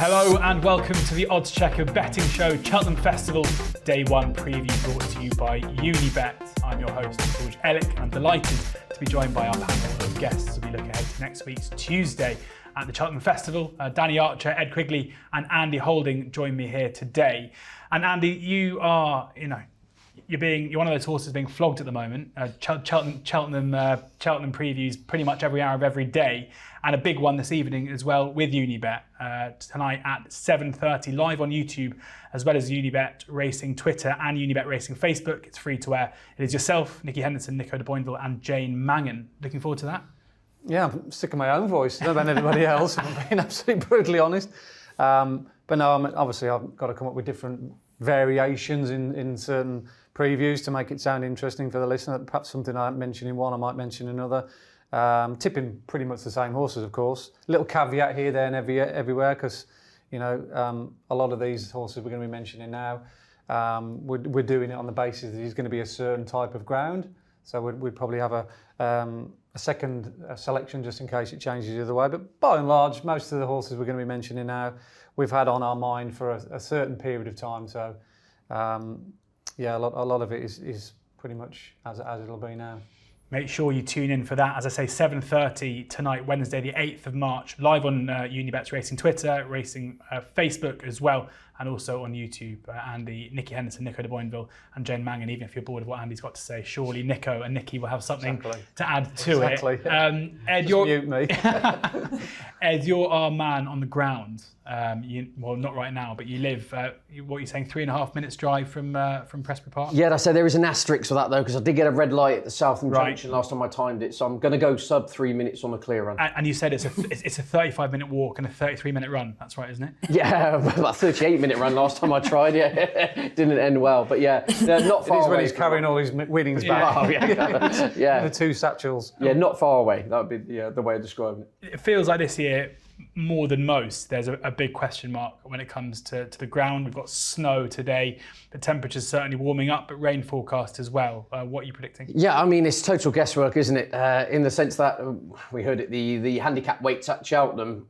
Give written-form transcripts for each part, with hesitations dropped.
Hello and welcome to the oddschecker betting show, Cheltenham Festival, Day 1 preview brought to you by Unibet. I'm your host, George Elek, and I'm delighted to be joined by our panel of guests as we look ahead to next week's Tuesday at the Cheltenham Festival. Danny Archer, Ed Quigley and Andy Holding join me here today. And Andy, you are, you're one of those horses being flogged at the moment. Cheltenham previews pretty much every hour of every day, and a big one this evening as well with Unibet tonight at 7:30 live on YouTube, as well as Unibet Racing Twitter and Unibet Racing Facebook. It's free to air. It is yourself, Nicky Henderson, Nico de Boinville, and Jane Mangan. Looking forward to that. Yeah, I'm sick of my own voice, not about anybody else. If I'm being absolutely brutally honest. But no, obviously I've got to come up with different variations in certain previews to make it sound interesting for the listener. Perhaps something I mention in one, I might mention another. Tipping pretty much the same horses, of course. Little caveat here, there, and everywhere, because a lot of these horses we're going to be mentioning now, we're doing it on the basis that it's going to be a certain type of ground. So we'd probably have a second selection just in case it changes the other way. But by and large, most of the horses we're going to be mentioning now, we've had on our mind for a certain period of time. So a lot of it is pretty much as it'll be now. Make sure you tune in for that. As I say, 7:30 tonight, Wednesday, the 8th of March, live on Unibet's Racing Twitter, Racing Facebook as well, and also on YouTube. Andy, Nicky Henderson, Nico de Boinville, and Jane Mangan. Even if you're bored of what Andy's got to say, surely Nico and Nicky will have something to add to it. Ed, mute me. Ed, you're our man on the ground. Well, not right now, but you live, what you're saying, 3.5 minutes drive from Prestbury Park? Yeah, I say there is an asterisk for that though, because I did get a red light at the Southern Junction last time I timed it, so I'm going to go sub 3 minutes on a clear run. And you said it's a 35-minute walk and a 33-minute run. That's right, isn't it? Yeah, about 38-minute run last time I tried. Yeah, didn't end well, but yeah, not far away. It is when he's carrying all his winnings back. Oh, yeah. The two satchels. Yeah, not far away. That would be the way of describing it. It feels like this year, more than most, there's a big question mark when it comes to the ground. We've got snow today. The temperature's certainly warming up, but rain forecast as well. What are you predicting? Yeah, I mean, it's total guesswork, isn't it? In the sense that we heard it, the handicap weights at Cheltenham.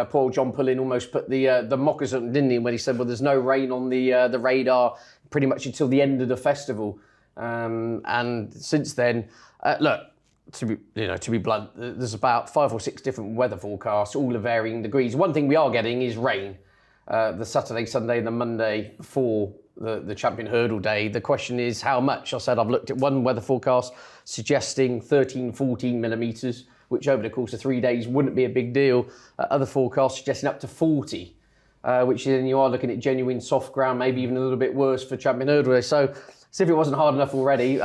Poor John Pullin almost put the mockers up, didn't he, when he said, well, there's no rain on the radar pretty much until the end of the festival. And since then, look, to be blunt, there's about 5 or 6 different weather forecasts, all of varying degrees. One thing we are getting is rain. The Saturday, Sunday, and the Monday before the Champion Hurdle Day. The question is how much. I said I've looked at one weather forecast suggesting 13, 14 millimetres, which over the course of 3 days wouldn't be a big deal. Other forecasts suggesting up to 40, which then you are looking at genuine soft ground, maybe even a little bit worse for Champion Hurdle Day. So if it wasn't hard enough already,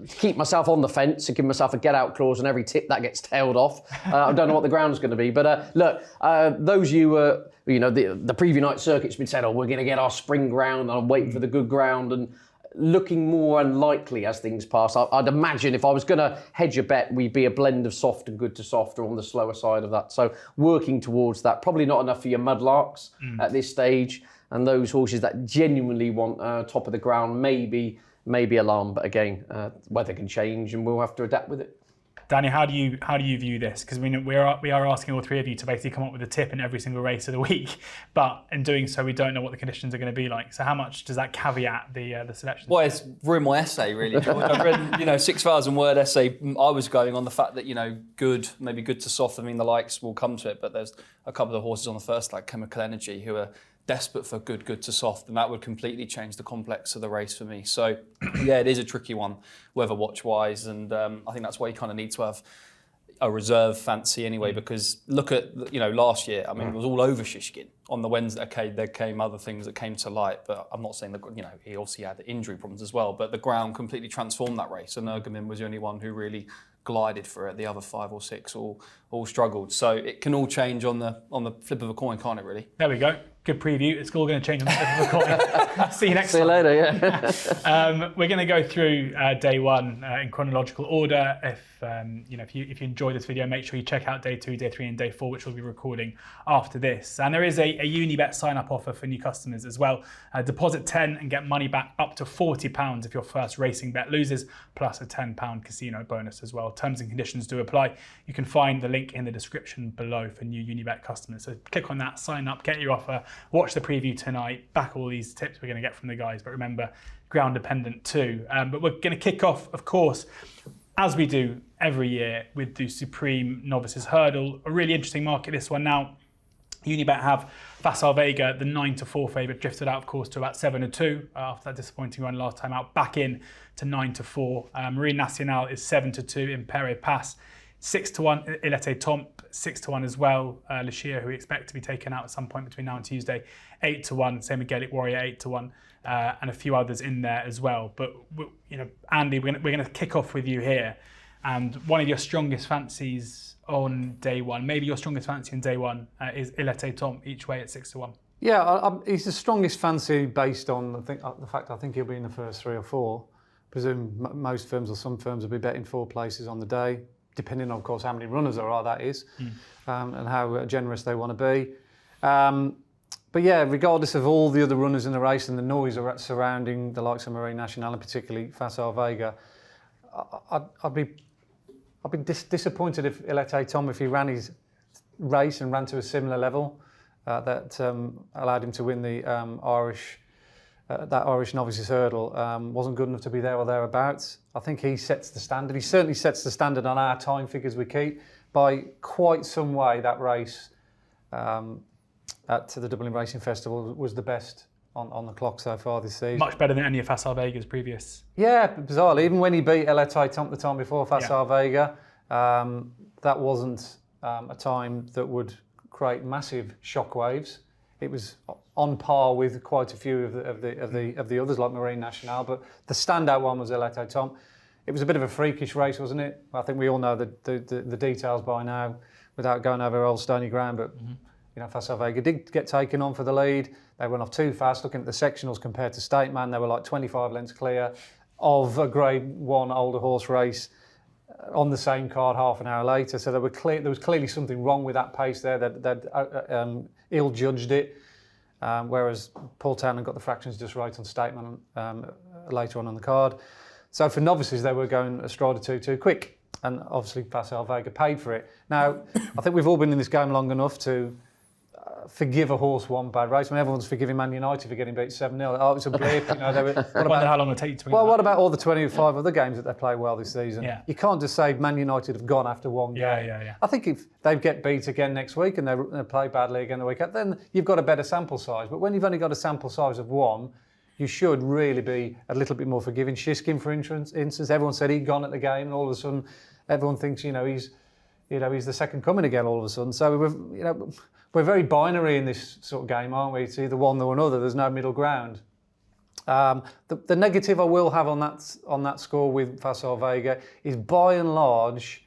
keep myself on the fence and give myself a get-out clause on every tip that gets tailed off. I don't know what the ground's going to be. But look, those the preview night circuit's been said, we're going to get our spring ground, and I'm waiting for the good ground, and looking more unlikely as things pass. I'd imagine if I was going to hedge a bet, we'd be a blend of soft and good to soft, or on the slower side of that. So working towards that. Probably not enough for your mudlarks at this stage. And those horses that genuinely want top of the ground may be alarmed, but again, weather can change, and we'll have to adapt with it. Danny, how do you view this? Because we are asking all three of you to basically come up with a tip in every single race of the week, but in doing so, we don't know what the conditions are going to be like. So how much does that caveat the selection? Well, it's ruined my essay really, George. I've read 6,000 word essay. I was going on the fact that maybe good to soft. I mean, the likes will come to it, but there's a couple of horses on the first, like Chemical Energy, who are desperate for good to soft, and that would completely change the complex of the race for me. So yeah, it is a tricky one, weather watch wise, and I think that's why you kind of need to have a reserve fancy anyway, because look at last year, I mean, it was all over Shishkin on the Wednesday. Okay, there came other things that came to light, but I'm not saying that he obviously had injury problems as well, but the ground completely transformed that race, and Ergamin was the only one who really glided for it. The other 5 or 6 all struggled. So it can all change on the flip of a coin, can't it really? There we go. Good preview. It's all going to change on the flip of a coin. See you next time. See you later, yeah. We're going to go through day 1 in chronological order. If you enjoyed this video, make sure you check out day 2, day 3, and day 4, which we'll be recording after this. And there is a Unibet sign-up offer for new customers as well. Deposit 10 and get money back up to £40 if your first racing bet loses, plus a £10 casino bonus as well. Terms and conditions do apply. You can find the link link in the description below for new Unibet customers. So click on that, sign up, get your offer, watch the preview tonight, back all these tips we're going to get from the guys. But remember, ground dependent too. But we're going to kick off, of course, as we do every year, with the Supreme Novices Hurdle. A really interesting market, this one. Now, Unibet have Facile Vega, the 9-4 favourite, drifted out, of course, to about 7-2 after that disappointing run last time out, back in to 9-4. Marine Nationale is 7-2, Impere Pass 6-1, Ilete Tomp 6-1 as well. Le Chir, who we expect to be taken out at some point between now and Tuesday, 8-1. Same with Gaelic Warrior, 8-1, and a few others in there as well. But Andy, we're going to kick off with you here, and one of your strongest fancies on day one, maybe your strongest fancy on day one, is Ilete Tomp each way at 6-1. Yeah, he's the strongest fancy based on the fact I think he'll be in the first 3 or 4. Presume most firms or some firms will be betting 4 places on the day, depending on, of course, how many runners there are, that is, and how generous they want to be. But yeah, regardless of all the other runners in the race and the noise surrounding the likes of Marine Nationale, and particularly Facile Vega, I'd be disappointed if Ilete Tomp, if he ran his race and ran to a similar level that allowed him to win the Irish Novices Hurdle, wasn't good enough to be there or thereabouts. I think he sets the standard. He certainly sets the standard on our time figures we keep by quite some way. That race at the Dublin Racing Festival was the best on the clock so far this season. Much better than any of Facile Vega's previous. Yeah, bizarrely. Even when he beat Ilete Tomp the time before Facile Vega, that wasn't a time that would create massive shockwaves. It was on par with quite a few of the others, like Marine Nationale, but the standout one was Ilete Tomp. It was a bit of a freakish race, wasn't it? I think we all know the details by now, without going over old stony ground. But Facile Vega did get taken on for the lead. They went off too fast. Looking at the sectionals compared to State Man, they were like 25 lengths clear of a Grade 1 older horse race on the same card half an hour later. So there was clearly something wrong with that pace there. That ill-judged it. Whereas Paul Townend got the fractions just right on State Man later on the card. So for novices, they were going a stride or two too quick. And obviously, Facile Vega paid for it. Now, I think we've all been in this game long enough to forgive a horse one bad race. I mean, everyone's forgiving Man United for getting beat 7-0. Oh, it's a blip. What about how long it'll take you to win? Well, what about all the 25 other games that they play well this season? Yeah. You can't just say Man United have gone after one game. Yeah. I think if they get beat again next week and they play badly again the week after, then you've got a better sample size. But when you've only got a sample size of 1, you should really be a little bit more forgiving. Shiskin, for instance, everyone said he'd gone at the game, and all of a sudden, everyone thinks he's the second coming again. All of a sudden, so we're very binary in this sort of game, aren't we? It's either one or another. There's no middle ground. The negative I will have on that score with Facile Vega is, by and large,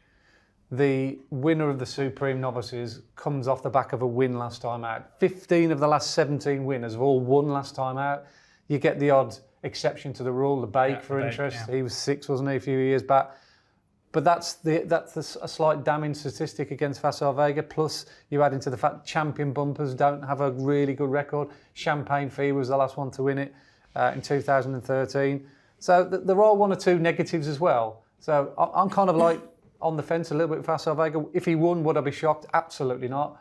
the winner of the Supreme Novices comes off the back of a win last time out. 15 of the last 17 winners have all won last time out. You get the odd exception to the rule, the Bake, for interest. Yeah. He was 6, wasn't he, a few years back? But that's a slight damning statistic against Facile Vega. Plus, you add into the fact champion bumpers don't have a really good record. Champagne Fee was the last one to win it in 2013. So there are 1 or 2 negatives as well. So I'm kind of like on the fence a little bit with Facile Vega. If he won, would I be shocked? Absolutely not.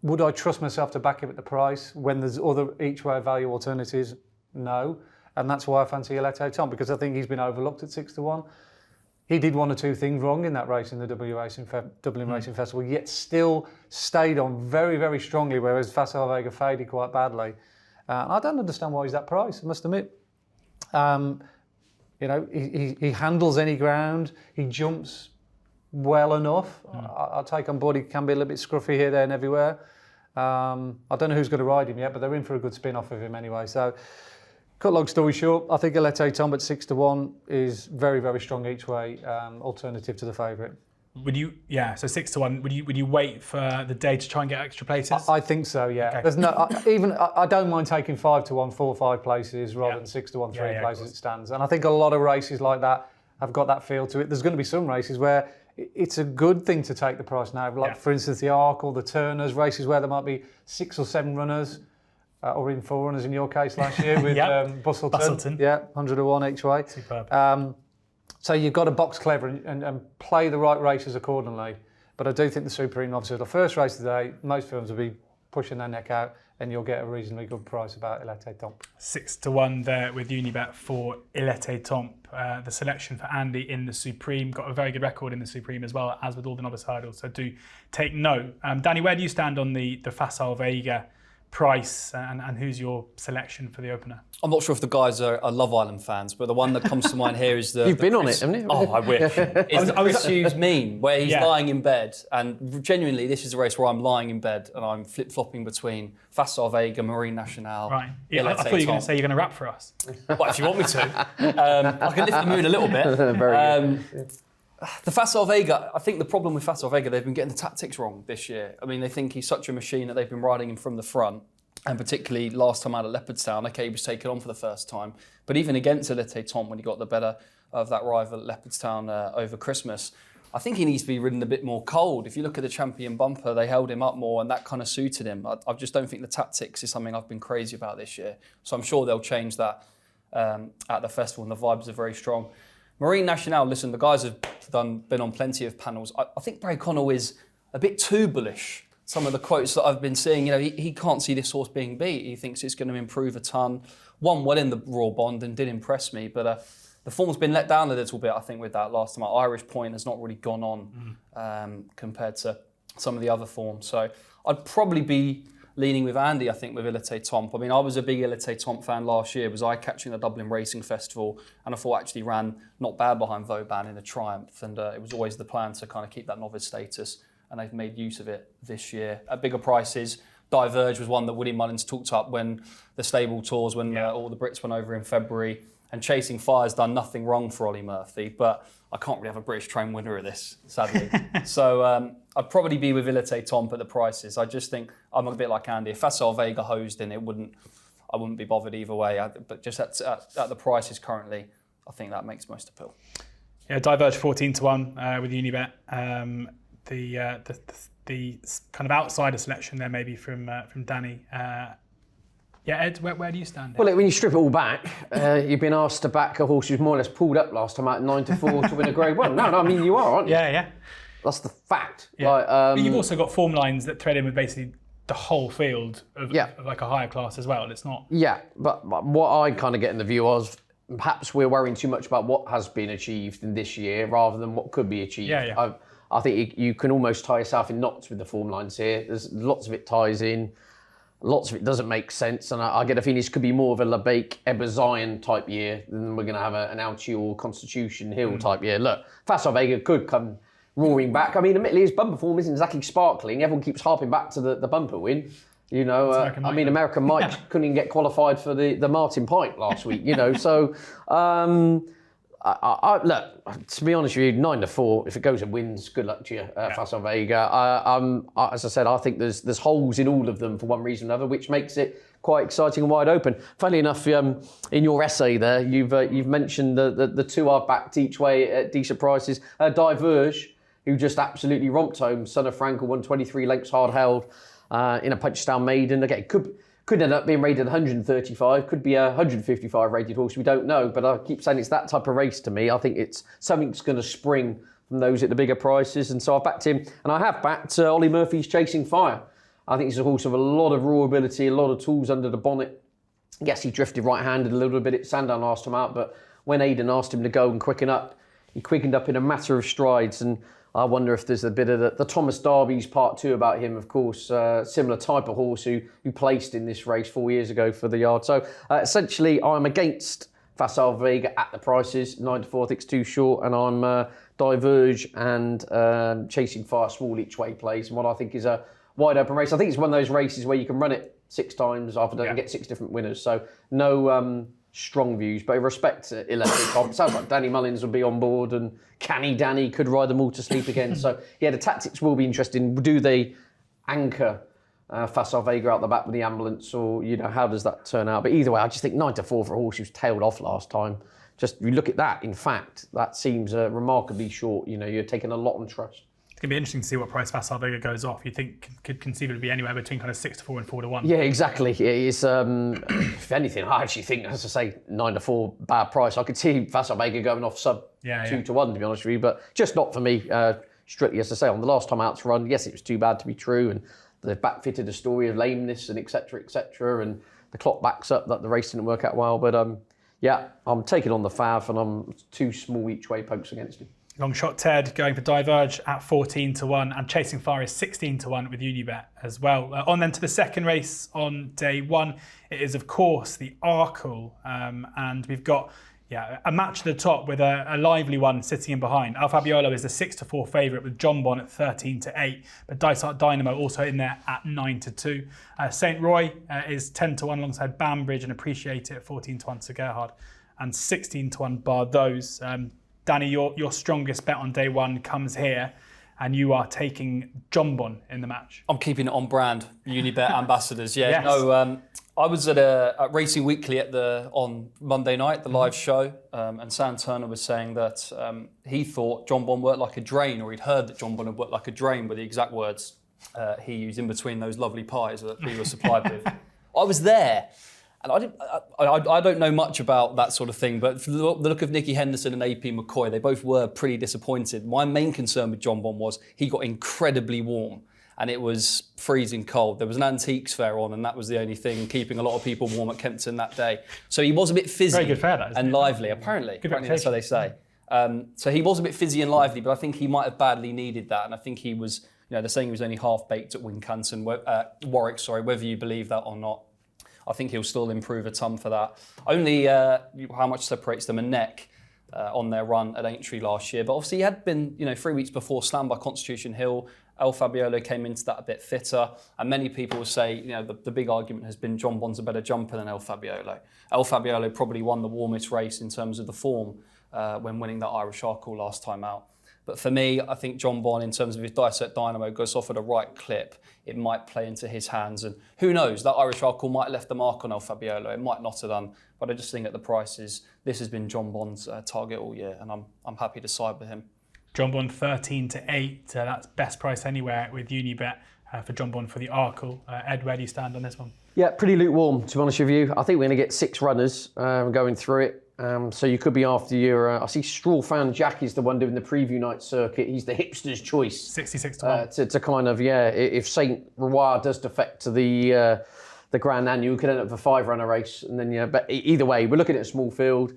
Would I trust myself to back him at the price when there's other each-way value alternatives? No. And that's why I fancy Ilete Tomp, because I think he's been overlooked at 6-1. He did 1 or 2 things wrong in that race in the Dublin Racing Festival, yet still stayed on very, very strongly, whereas Facile Vega faded quite badly. I don't understand why he's that price, I must admit. He handles any ground, he jumps well enough. I'll take on board he can be a little bit scruffy here, there and everywhere. I don't know who's going to ride him yet, but they're in for a good spin off of him anyway. So, cut long story short, I think Ilete Tomp at 6-1 is very, very strong each way, alternative to the favourite. Would you? Yeah. So 6-1. Would you wait for the day to try and get extra places? I think so. Yeah. Okay. There's no. I don't mind taking 5-1, 4 or 5 places rather than 6-1, 3 places it stands. And I think a lot of races like that have got that feel to it. There's going to be some races where it's a good thing to take the price now. Like for instance, the Arkle, the Turners, races where there might be 6 or 7 runners. Or even 4 runners in your case last year with Bustleton. Yeah, 100-1 each way. Superb. So you've got to box clever and play the right races accordingly. But I do think the Supreme Novices, the first race today, most firms will be pushing their neck out, and you'll get a reasonably good price about Epatante. 6-1 there with Unibet for Epatante. The selection for Andy in the Supreme, got a very good record in the Supreme as well, as with all the novice hurdles, so do take note. Danny, where do you stand on the Facile Vega price, and who's your selection for the opener? I'm not sure if the guys are Love Island fans, but the one that comes to mind here is the... You've been on it, haven't you? Oh, I wish. It's the Chris Hughes meme, where he's lying in bed, and genuinely, this is a race where I'm lying in bed and I'm flip-flopping between Facile Vega, Marine Nationale... Right. Yeah, I thought you were going to say you're going to rap for us. Well, if you want me to. I can lift the mood a little bit. Very good. The Facile Vega, I think the problem with Facile Vega, they've been getting the tactics wrong this year. I mean, they think he's such a machine that they've been riding him from the front. And particularly last time out at Leopardstown, okay, he was taken on for the first time. But even against Epatante, when he got the better of that rival at Leopardstown over Christmas, I think he needs to be ridden a bit more cold. If you look at the champion bumper, they held him up more and that kind of suited him. I just don't think the tactics is something I've been crazy about this year. So I'm sure they'll change that at the festival, and the vibes are very strong. Marine Nationale, listen, the guys have been on plenty of panels. I think Barry Connell is a bit too bullish. Some of the quotes that I've been seeing, he can't see this horse being beat. He thinks it's going to improve a ton. Won well in the Royal Bond and did impress me, but the form's been let down a little bit, I think, with that last time. Irish Point has not really gone on compared to some of the other forms. So I'd probably be leaning with Andy, I think, with Epatante. I mean, I was a big Epatante fan last year. Was I catching the Dublin Racing Festival, and I thought actually ran not bad behind Vauban in a Triumph, and it was always the plan to kind of keep that novice status. And they've made use of it this year at bigger prices. Diverge was one that Willie Mullins talked up when the stable tours, when all the Brits went over in February. And Chasing Fire's done nothing wrong for Ollie Murphy, but I can't really have a British train winner of this, sadly. So I'd probably be with Epatante at the prices. I just think I'm a bit like Andy. If Facile Vega hosed in, I wouldn't be bothered either way. But just at the prices currently, I think that makes most appeal. Yeah, Diverge 14-1 with Unibet. The kind of outsider selection there maybe from Danny. Ed, where do you stand? Well, when you strip it all back, you've been asked to back a horse who's more or less pulled up last time out 9-4 to win a Grade 1. No, I mean you are, aren't you? Yeah. That's the fact. Yeah. But you've also got form lines that thread in with basically the whole field of like a higher class as well. It's not. Yeah, but what I kind of get in the view of, perhaps we're worrying too much about what has been achieved in this year rather than what could be achieved. Yeah. I think you can almost tie yourself in knots with the form lines here. There's lots of it ties in, lots of it doesn't make sense, and I get a feeling this could be more of a Lebeek, Ebba Zion type year than we're going to have an Alchi or Constitution Hill type year. Look, Facile Vega could come roaring back. I mean, admittedly, his bumper form isn't exactly sparkling. Everyone keeps harping back to the bumper win. American Mike couldn't even get qualified for the Martin Pike last week. So. Look, to be honest with you, 9-4. If it goes and wins, good luck to you, Facile Vega. As I said, I think there's holes in all of them for one reason or another, which makes it quite exciting and wide open. Funnily enough, in your essay there, you've mentioned the two I've backed each way at decent prices. Diverge, who just absolutely romped home. Son of Frankel won 23 lengths hard held in a Punchestown maiden. Again, could end up being rated 135, could be a 155 rated horse, we don't know, but I keep saying it's that type of race to me. I think it's something's going to spring from those at the bigger prices, and so I backed him, and I have backed Ollie Murphy's Chasing Fire. I think he's a horse of a lot of raw ability, a lot of tools under the bonnet. Yes, he drifted right-handed a little bit at Sandown last time out, but when Aidan asked him to go and quicken up, he quickened up in a matter of strides, and I wonder if there's a bit of the Thomas Darby's part 2 about him, of course, similar type of horse who placed in this race 4 years ago for the yard. So essentially, I'm against Facile Vega at the prices, 9-4, I think it's too short, and I'm Diverge and Chasing Fire small each way plays, and what I think is a wide open race. I think it's one of those races where you can run it 6 times after and get 6 different winners. So no strong views, but in respect to Elek, it sounds like Danny Mullins will be on board, and Canny Danny could ride them all to sleep again. So yeah, the tactics will be interesting. Do they anchor Facile Vega out the back with the ambulance, or how does that turn out? But either way, I just think 9-4 for a horse who's tailed off last time. Just you look at that. In fact, that seems remarkably short. You're taking a lot on trust. It's going to be interesting to see what price Facile Vega goes off. You think could conceivably be anywhere between kind of 6-4 and 4-1. Yeah, exactly. It's if anything, I actually think, as I say, 9-4 bad price. I could see Facile Vega going off sub 2-1 to be honest with you, but just not for me. strictly, as I say, on the last time out to run, yes, it was too bad to be true, and they've backfitted a story of lameness and et cetera, and the clock backs up that the race didn't work out well. But yeah, I'm taking on the Fav, and I'm 2 small each way pokes against him. Long shot Ted going for Diverge at 14-1, and Chasing Fire is 16-1 with Unibet as well. On then to the second race on day one. It is, of course, the Arkle, and we've got a match at the top with a lively one sitting in behind. Fabiolo is the 6-4 favourite with Jonbon at 13-8, but Dysart Dynamo also in there at 9-2. St. Roy is 10-1 alongside Banbridge, and Appreciate It at 14-1 to Gerhard, and 16-1 bar those. Danny, your strongest bet on day one comes here, and you are taking Jonbon in the match. I'm keeping it on brand. Unibet ambassadors. Yeah. Yes. No. I was at Racing Weekly on Monday night, the live show, and Sam Turner was saying that he thought Jonbon worked like a drain, or he'd heard that Jonbon had worked like a drain, were the exact words he used in between those lovely pies that we were supplied with. I was there. And I don't know much about that sort of thing, but for the look of Nicky Henderson and AP McCoy, they both were pretty disappointed. My main concern with Jonbon was he got incredibly warm, and it was freezing cold. There was an antiques fair on, and that was the only thing keeping a lot of people warm at Kempton that day. So he was a bit fizzy. Very good fair, that, and lively, apparently. Apparently that's how they say. So he was a bit fizzy and lively, but I think he might have badly needed that, and I think he was, they're saying he was only half-baked at Wincanton, Warwick, whether you believe that or not. I think he'll still improve a ton for that. Only how much separates them a neck on their run at Aintree last year. But obviously he had been, 3 weeks before slammed by Constitution Hill. El Fabiolo came into that a bit fitter. And many people will say, the big argument has been Jonbon's a better jumper than El Fabiolo. El Fabiolo probably won the warmest race in terms of the form when winning that Irish Arkle last time out. But for me, I think Jonbon, in terms of his Dysart Dynamo, goes off at a right clip. It might play into his hands. And who knows, that Irish Arkle might have left the mark on El Fabiolo. It might not have done. But I just think at the prices, this has been Jonbon's target all year. And I'm happy to side with him. Jonbon 13-8. That's best price anywhere with Unibet for Jonbon for the Arkle. Ed, where do you stand on this one? Yeah, pretty lukewarm, to be honest with you. I think we're going to get 6 runners going through it. So you could be after your... I see Straw Fan Jack is the one doing the preview night circuit. He's the hipster's choice. 66-1. To kind of, if St. Roy does defect to the Grand Annual, you could end up with a 5-runner race. And then, but either way, we're looking at a small field.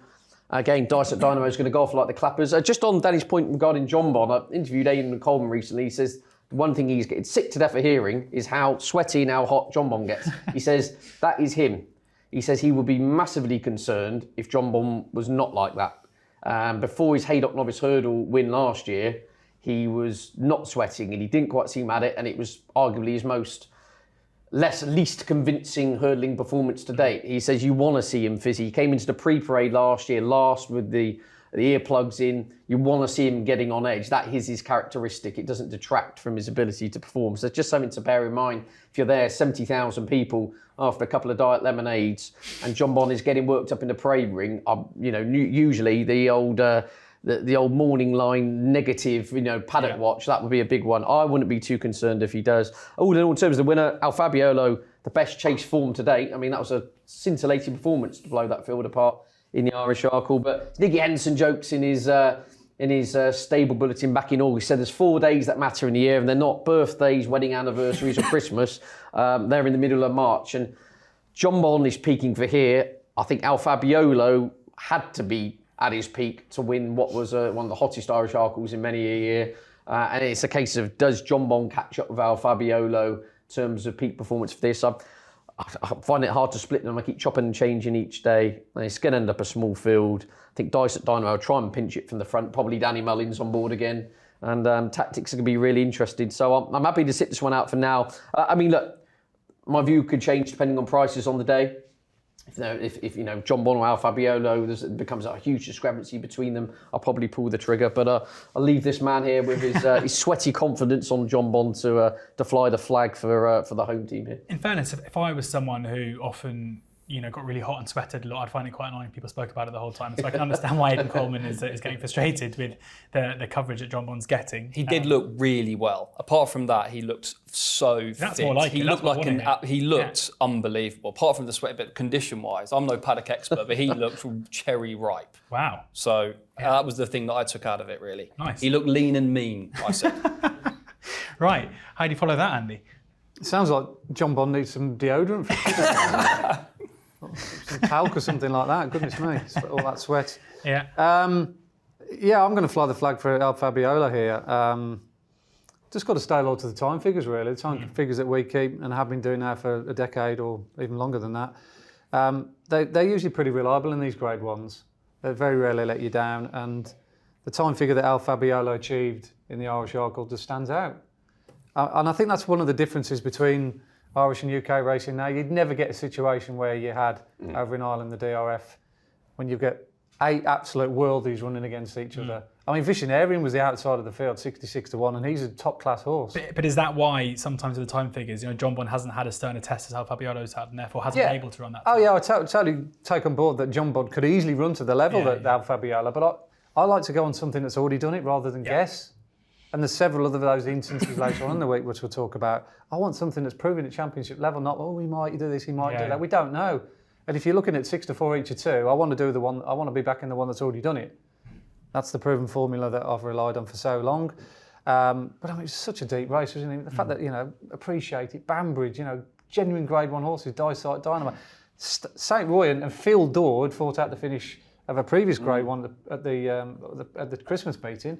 Again, Dysart Dynamo is going to go off like the clappers. Just on Danny's point regarding Jonbon, I interviewed Aidan Coleman recently. He says one thing he's getting sick to death of hearing is how sweaty and how hot Jonbon gets. He says that is him. He says he would be massively concerned if Jonbon was not like that. Before his Haydock Novice Hurdle win last year, he was not sweating and he didn't quite seem at it, and it was arguably his least convincing hurdling performance to date. He says you want to see him fizzy. He came into the pre-parade last year, last with the earplugs in. You want to see him getting on edge. That is his characteristic. It doesn't detract from his ability to perform. So it's just something to bear in mind. If you're there, 70,000 people after a couple of diet lemonades, and Jonbon is getting worked up in the parade ring, usually the old morning line negative, paddock watch, that would be a big one. I wouldn't be too concerned if he does. Oh, in terms of the winner, El Fabiolo, the best chase form to date. I mean, that was a scintillating performance to blow that field apart in the Irish Arkle. But Nicky Henderson jokes in his stable bulletin back in August, said there's 4 days that matter in the year, and they're not birthdays, wedding anniversaries or Christmas. They're in the middle of March. And Jonbon is peaking for here. I think El Fabiolo had to be at his peak to win what was one of the hottest Irish Arkles in many a year. And it's a case of, does Jonbon catch up with El Fabiolo in terms of peak performance for this? I find it hard to split them. I keep chopping and changing each day. And it's going to end up a small field. I think Dysart Dynamo will try and pinch it from the front. Probably Danny Mullins on board again. And tactics are going to be really interesting. So I'm happy to sit this one out for now. Look, my view could change depending on prices on the day. If Jonbon or El Fabiolo, there becomes a huge discrepancy between them, I'll probably pull the trigger. But I'll leave this man here with his sweaty confidence on Jonbon to fly the flag for the home team here. In fairness, if I was someone who often got really hot and sweated a lot. I'd find it quite annoying. People spoke about it the whole time. So I can understand why Aidan Coleman is getting frustrated with the coverage that Jonbon's getting. He did look really well. Apart from that, he looked so That's fit. more like he it. looked That's like he looked unbelievable. Apart from the sweat, but condition-wise, I'm no paddock expert, but he looked cherry ripe. Wow. So that was the thing that I took out of it, really. Nice. He looked lean and mean, I said. Right. How do you follow that, Andy? It sounds like Jonbon needs some deodorant. Some talc or something like that. Goodness me, all that sweat. Yeah. I'm going to fly the flag for El Fabiolo here. Just got to stay loyal to the time figures, really. The time figures that we keep and have been doing now for a decade or even longer than that. They're usually pretty reliable in these Grade 1s. They very rarely let you down. And the time figure that El Fabiolo achieved in the Irish Arkle just stands out. And I think that's one of the differences between Irish and UK racing now. You'd never get a situation where you had over in Ireland the DRF when you get 8 absolute worldies running against each other. I mean, Visionarian was the outside of the field, 66-1, and he's a top-class horse. But is that why sometimes with the time figures, Jonbon hasn't had as stern a test as how Fabiolo's had, and therefore hasn't been able to run that? Oh, yeah, I totally take on board that Jonbon could easily run to the level that Al Fabiolo, but I like to go on something that's already done it rather than guess. And there's several other of those instances later on in the week which we'll talk about. I want something that's proven at championship level, not, he might do this, he might do that. We don't know. And if you're looking at 6-4 each or 2, I want to be back in the one that's already done it. That's the proven formula that I've relied on for so long. But I mean, it's such a deep race, isn't it? The fact that, Appreciate It, Banbridge, genuine Grade 1 horses, Dysite, Dynamite. St. Roy and Phil Daw had fought out the finish of a previous Grade 1 at the Christmas meeting.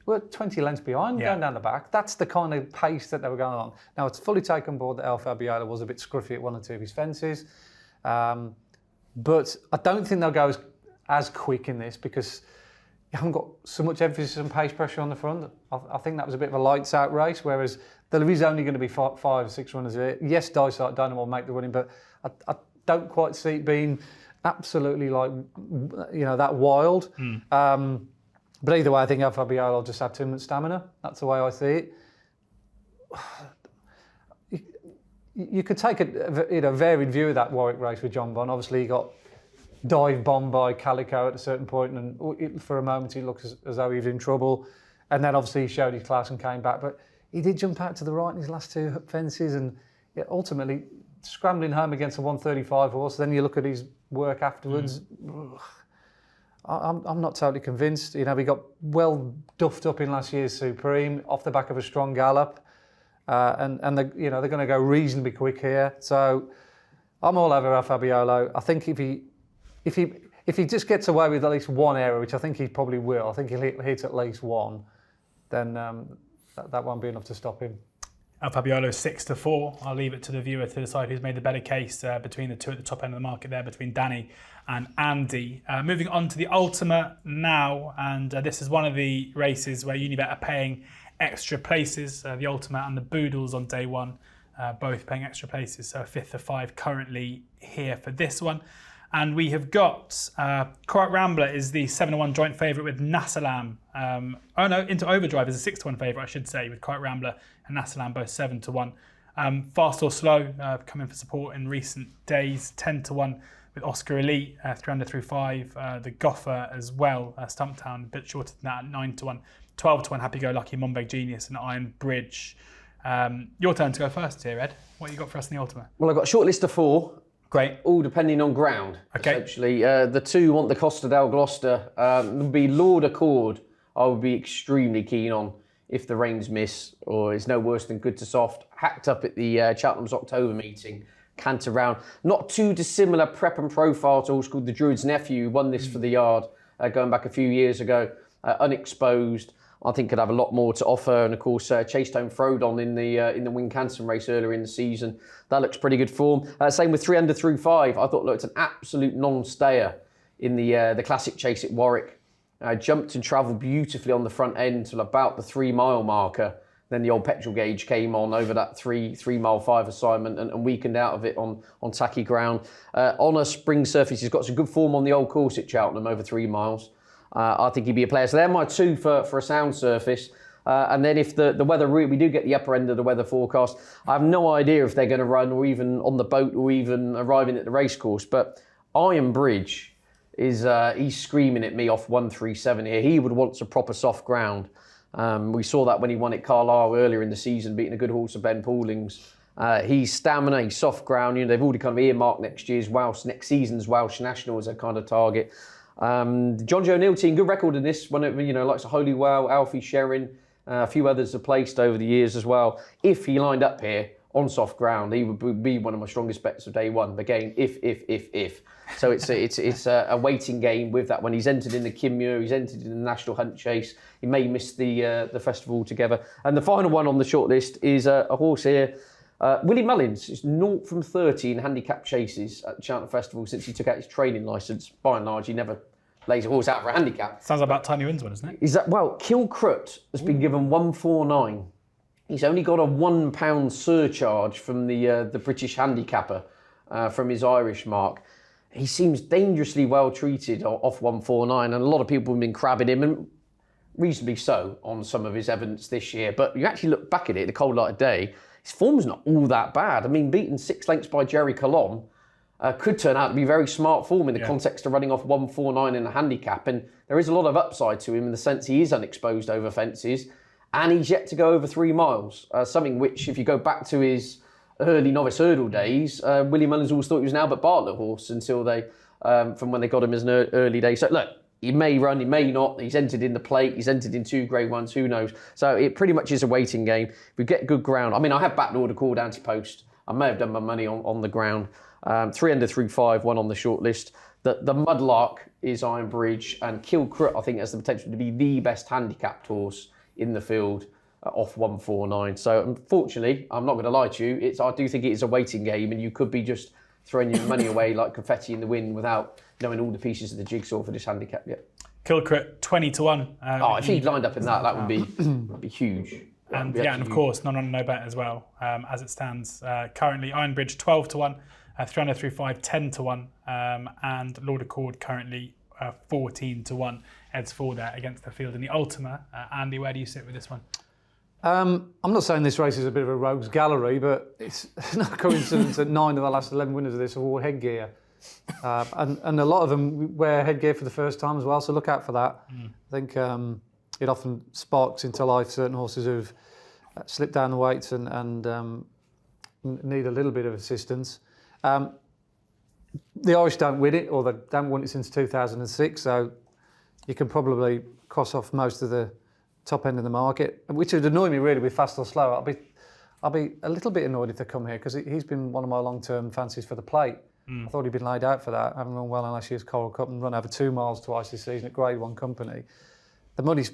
We're 20 lengths behind going down the back. That's the kind of pace that they were going on. Now, it's fully taken on board that El Fabiolo was a bit scruffy at one or two of his fences. But I don't think they'll go as quick in this because you haven't got so much emphasis on pace pressure on the front. I think that was a bit of a lights out race, whereas there is only going to be 5 or 6 runners here. Yes, Dysite Dynamo will make the running, but I don't quite see it being absolutely that wild. But either way, I think El Fabiolo will just have too much stamina. That's the way I see it. You could take a varied view of that Warwick race with Jonbon. Obviously, he got dive bombed by Calico at a certain point, and for a moment he looked as though he was in trouble. And then obviously he showed his class and came back. But he did jump out to the right in his last 2 fences, and ultimately scrambling home against a 135 horse. Then you look at his work afterwards. I'm not totally convinced. We got well duffed up in last year's Supreme off the back of a strong gallop, and they're going to go reasonably quick here. So I'm all over El Fabiolo. I think if he just gets away with at least one error, which I think he probably will, I think he'll hit at least one, then that won't be enough to stop him. El Fabiolo 6-4. I'll leave it to the viewer to decide who's made the better case between the two at the top end of the market there, between Danny and Andy. Moving on to the Ultima now, and this is one of the races where Unibet are paying extra places. The Ultima and the Boodles on day 1, both paying extra places. So a 5th of 5 currently here for this one. And we have got Corrupt Rambler is the 7-1 joint favourite with Nassalam. Into Overdrive is a 6-1 favourite, I should say, with Corrupt Rambler and Nassalam both 7-1. Fast or Slow coming for support in recent days, 10-1 with Oscar Elite, 3 under through 5. The Goffer as well, Stumptown, a bit shorter than that, 9-1. 12-1 Happy Go Lucky, Monbeg Genius and Iron Bridge. Your turn to go first here, Ed. What have you got for us in the Ultima? Well, I've got a short list of 4. Great. All depending on ground, okay. Essentially. The 2 want the Costa del Gloucester. Would be Lord Accord. I would be extremely keen on if the rains miss or is no worse than good to soft. Hacked up at the Cheltenham's October meeting. Canter round. Not too dissimilar prep and profile to horse called the Druid's Nephew. Won this for the yard going back a few years ago. Unexposed. I think could have a lot more to offer, and of course Chasestone Frodon in the Wincanton race earlier in the season. That looks pretty good form. Same with 3 under through 5. I thought looked an absolute non-stayer in the classic chase at Warwick. Jumped and travelled beautifully on the front end till about the 3 mile marker. Then the old petrol gauge came on over that 3 mile 5 assignment and weakened out of it on tacky ground. On a spring surface, he's got some good form on the old course at Cheltenham over 3 miles. I think he'd be a player. So they're my 2 for a sound surface. And then if the weather, we do get the upper end of the weather forecast, I have no idea if they're going to run or even on the boat or even arriving at the racecourse. But Iron Bridge is, he's screaming at me off 137 here. He would want some proper soft ground. We saw that when he won at Carlisle earlier in the season, beating a good horse of Ben Pauling's. He's stamina, he's soft ground. You know, they've already kind of earmarked next season's Welsh National as a kind of target. John Joe Neal team, good record in this. One of, you know, likes Holywell, Alfie Sherrin, a few others have placed over the years as well. If he lined up here on soft ground, he would be one of my strongest bets of day one. Again, if. So it's a waiting game with that one. He's entered in the Kinmure, he's entered in the National Hunt Chase. He may miss the festival altogether. And the final one on the shortlist is a horse here. Willie Mullins is 0 from 30 in handicap chases at the Cheltenham Festival since he took out his training licence. By and large, he never lays a horse out for a handicap. Sounds about time he wins one, isn't it? Is that, well, Kilcrut has been given 149. He's only got a £1 surcharge from the British handicapper from his Irish mark. He seems dangerously well treated off 149, and a lot of people have been crabbing him, and reasonably so, on some of his evidence this year. But you actually look back at it, the cold light of day, his form's not all that bad. I mean, beaten 6 lengths by Jerry Colomb could turn out to be very smart form in the context of running off 149 in a handicap. And there is a lot of upside to him in the sense he is unexposed over fences, and he's yet to go over 3 miles. Something which, if you go back to his early novice hurdle days, Willie Mullins always thought he was an Albert Bartlett horse until they, from when they got him as an early day. So look, he may run, he may not. He's entered in the plate. He's entered in 2 Grade 1s. Who knows? So it pretty much is a waiting game. If we get good ground. I mean, I have backed Order Called anti-post. I may have done my money on the ground. 3 under 3-5, one on the short list. The Mudlark is Iron Bridge, and Kilcrut, I think, has the potential to be the best handicapped horse in the field off 149. So unfortunately, I'm not going to lie to you. I do think it is a waiting game, and you could be just throwing your money away like confetti in the wind without knowing all the pieces of the jigsaw for this handicap yet. Kilcrut 20-1. If he lined up in that would be huge. And of course, none on no bet as well, as it stands currently. Iron Bridge 12-1, 3-5, 10-1, and Lord Accord currently 14-1. Heads forward there against the field in the Ultima. Andy, where do you sit with this one? I'm not saying this race is a bit of a rogues gallery, but it's no coincidence that 9 of the last 11 winners of this have worn headgear. And a lot of them wear headgear for the first time as well, so look out for that. I think it often sparks into life certain horses who've slipped down the weights and need a little bit of assistance. The Irish don't win it, or they haven't won it since 2006, so you can probably cross off most of the top end of the market, which would annoy me really with Fast or Slow. I'll be a little bit annoyed if they come here, because he's been one of my long-term fancies for the plate. I thought he'd been laid out for that, having run well in last year's Coral Cup and run over 2 miles twice this season at Grade 1 company. The money's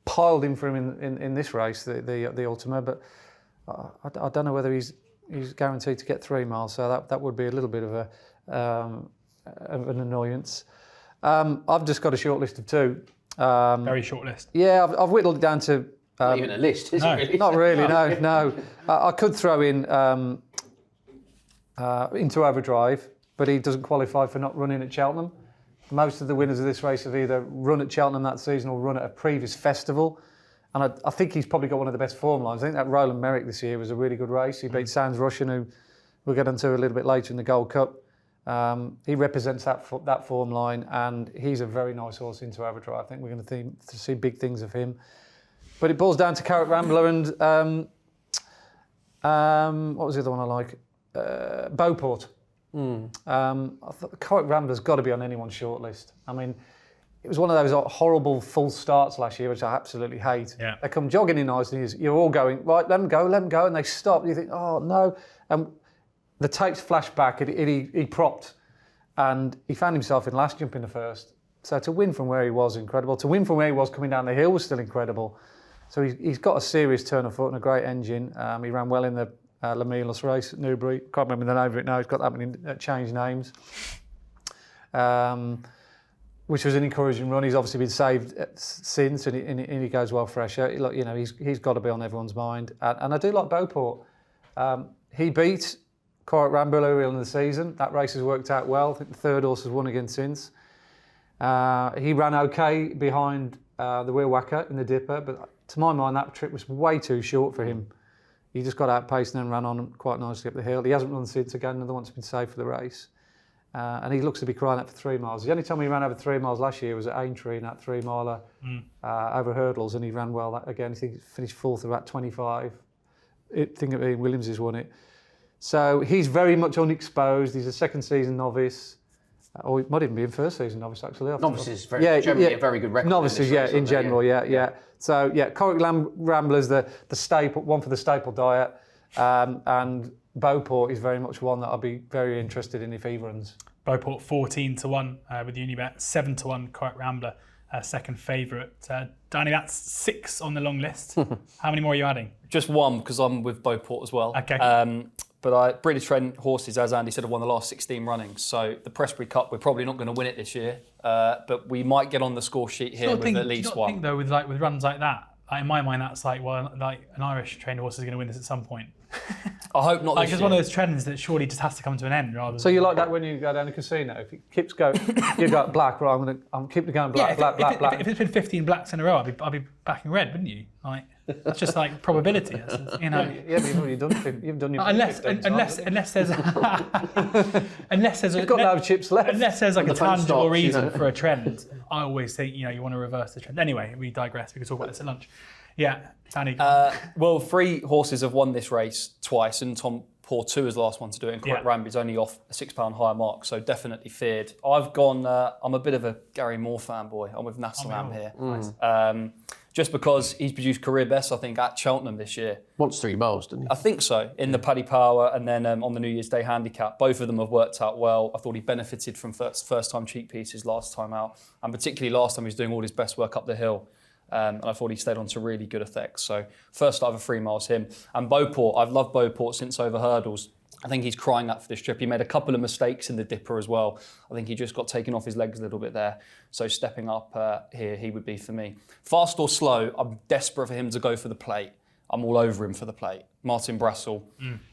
piled in for him in this race, the Ultima, but I don't know whether he's guaranteed to get 3 miles, so that would be a little bit of an annoyance. I've just got a short list of 2. Very short list. Yeah, I've whittled it down to... Not even a list, is it really? Not really, no. I could throw in Into Overdrive, but he doesn't qualify for not running at Cheltenham. Most of the winners of this race have either run at Cheltenham that season or run at a previous festival. And I think he's probably got one of the best form lines. I think that Roland Merrick this year was a really good race. He beat Sands Russian, who we'll get onto a little bit later in the Gold Cup. He represents that form line, and he's a very nice horse Into Overdrive. I think we're going to see big things of him. But it boils down to Carrot Rambler and what was the other one I like? Beauport. I thought Carrot Rambler's got to be on anyone's shortlist. I mean, it was one of those horrible false starts last year, which I absolutely hate. Yeah. They come jogging in nice, and you're all going, right, let them go, and they stop. You think, oh, no. The tapes flash back, he propped, and he found himself in last jump in the first. So to win from where he was, incredible. To win from where he was coming down the hill was still incredible. So he's got a serious turn of foot and a great engine. He ran well in the La Milos race at Newbury. Can't remember the name of it now. He's got that many changed names. Which was an encouraging run. He's obviously been saved since, and he goes well fresher. Look, you know, he's got to be on everyone's mind. And I do like Beauport. He beat Carrot Rambler early in the season. That race has worked out well. I think the third horse has won again since. He ran okay behind the Wheel Whacker in the Dipper, but to my mind, that trip was way too short for him. He just got outpaced and then ran on quite nicely up the hill. He hasn't run since again, another one's been saved for the race. And he looks to be crying out for 3 miles. The only time he ran over 3 miles last year was at Aintree in that 3 miler over hurdles, and he ran well that again. I think he finished fourth at about 25. I think it Williams has won it. So he's very much unexposed. He's a second season novice. Or it might even be in first season novice, actually. Novices, generally a very good record. Novices, in general, yeah. So, Corrick Rambler's the staple, one for the staple diet. And Beauport is very much one that I'll be very interested in if he runs. Beauport 14-1 with Unibet, 7-1 Corrick Rambler, second favourite. Danny, that's 6 on the long list. How many more are you adding? Just one, because I'm with Beauport as well. Okay. But British Trent horses, as Andy said, have won the last 16 runnings. So the Presbury Cup, we're probably not going to win it this year, but we might get on the score sheet here with at least one. I think though, with runs like that, in my mind, that's like an Irish trained horse is going to win this at some point. I hope not. It's one of those trends that surely just has to come to an end rather. So you like that when you go down to the casino? If it keeps going, you go black. Right, I'm keeping going black, black. If it's been 15 blacks in a row, I'd be backing red, wouldn't you? Like that's just like probability. You know. Yeah, but you've already done. You've done your. Unless there's You've got no chips left. Unless there's like a tangible reason for a trend, I always think you want to reverse the trend. Anyway, we digress. We can talk about this at lunch. Yeah, Danny. Well, 3 horses have won this race twice, and Tom Portu is the last one to do it. And Corrick Ramby's only off a £6 higher mark, so definitely feared. I've gone. I'm a bit of a Gary Moore fanboy. I'm with Nassalam here, just because he's produced career best, I think, at Cheltenham this year. Once 3 miles, didn't he? I think so. In the Paddy Power and then on the New Year's Day Handicap, both of them have worked out well. I thought he benefited from first-time cheek pieces last time out, and particularly last time he was doing all his best work up the hill. And I thought he stayed on to really good effects. So first over 3 miles, him. And Beauport, I've loved Beauport since over hurdles. I think he's crying out for this trip. He made a couple of mistakes in the dipper as well. I think he just got taken off his legs a little bit there. So stepping up here, he would be for me. Fast or slow, I'm desperate for him to go for the plate. I'm all over him for the plate. Martin Brassel,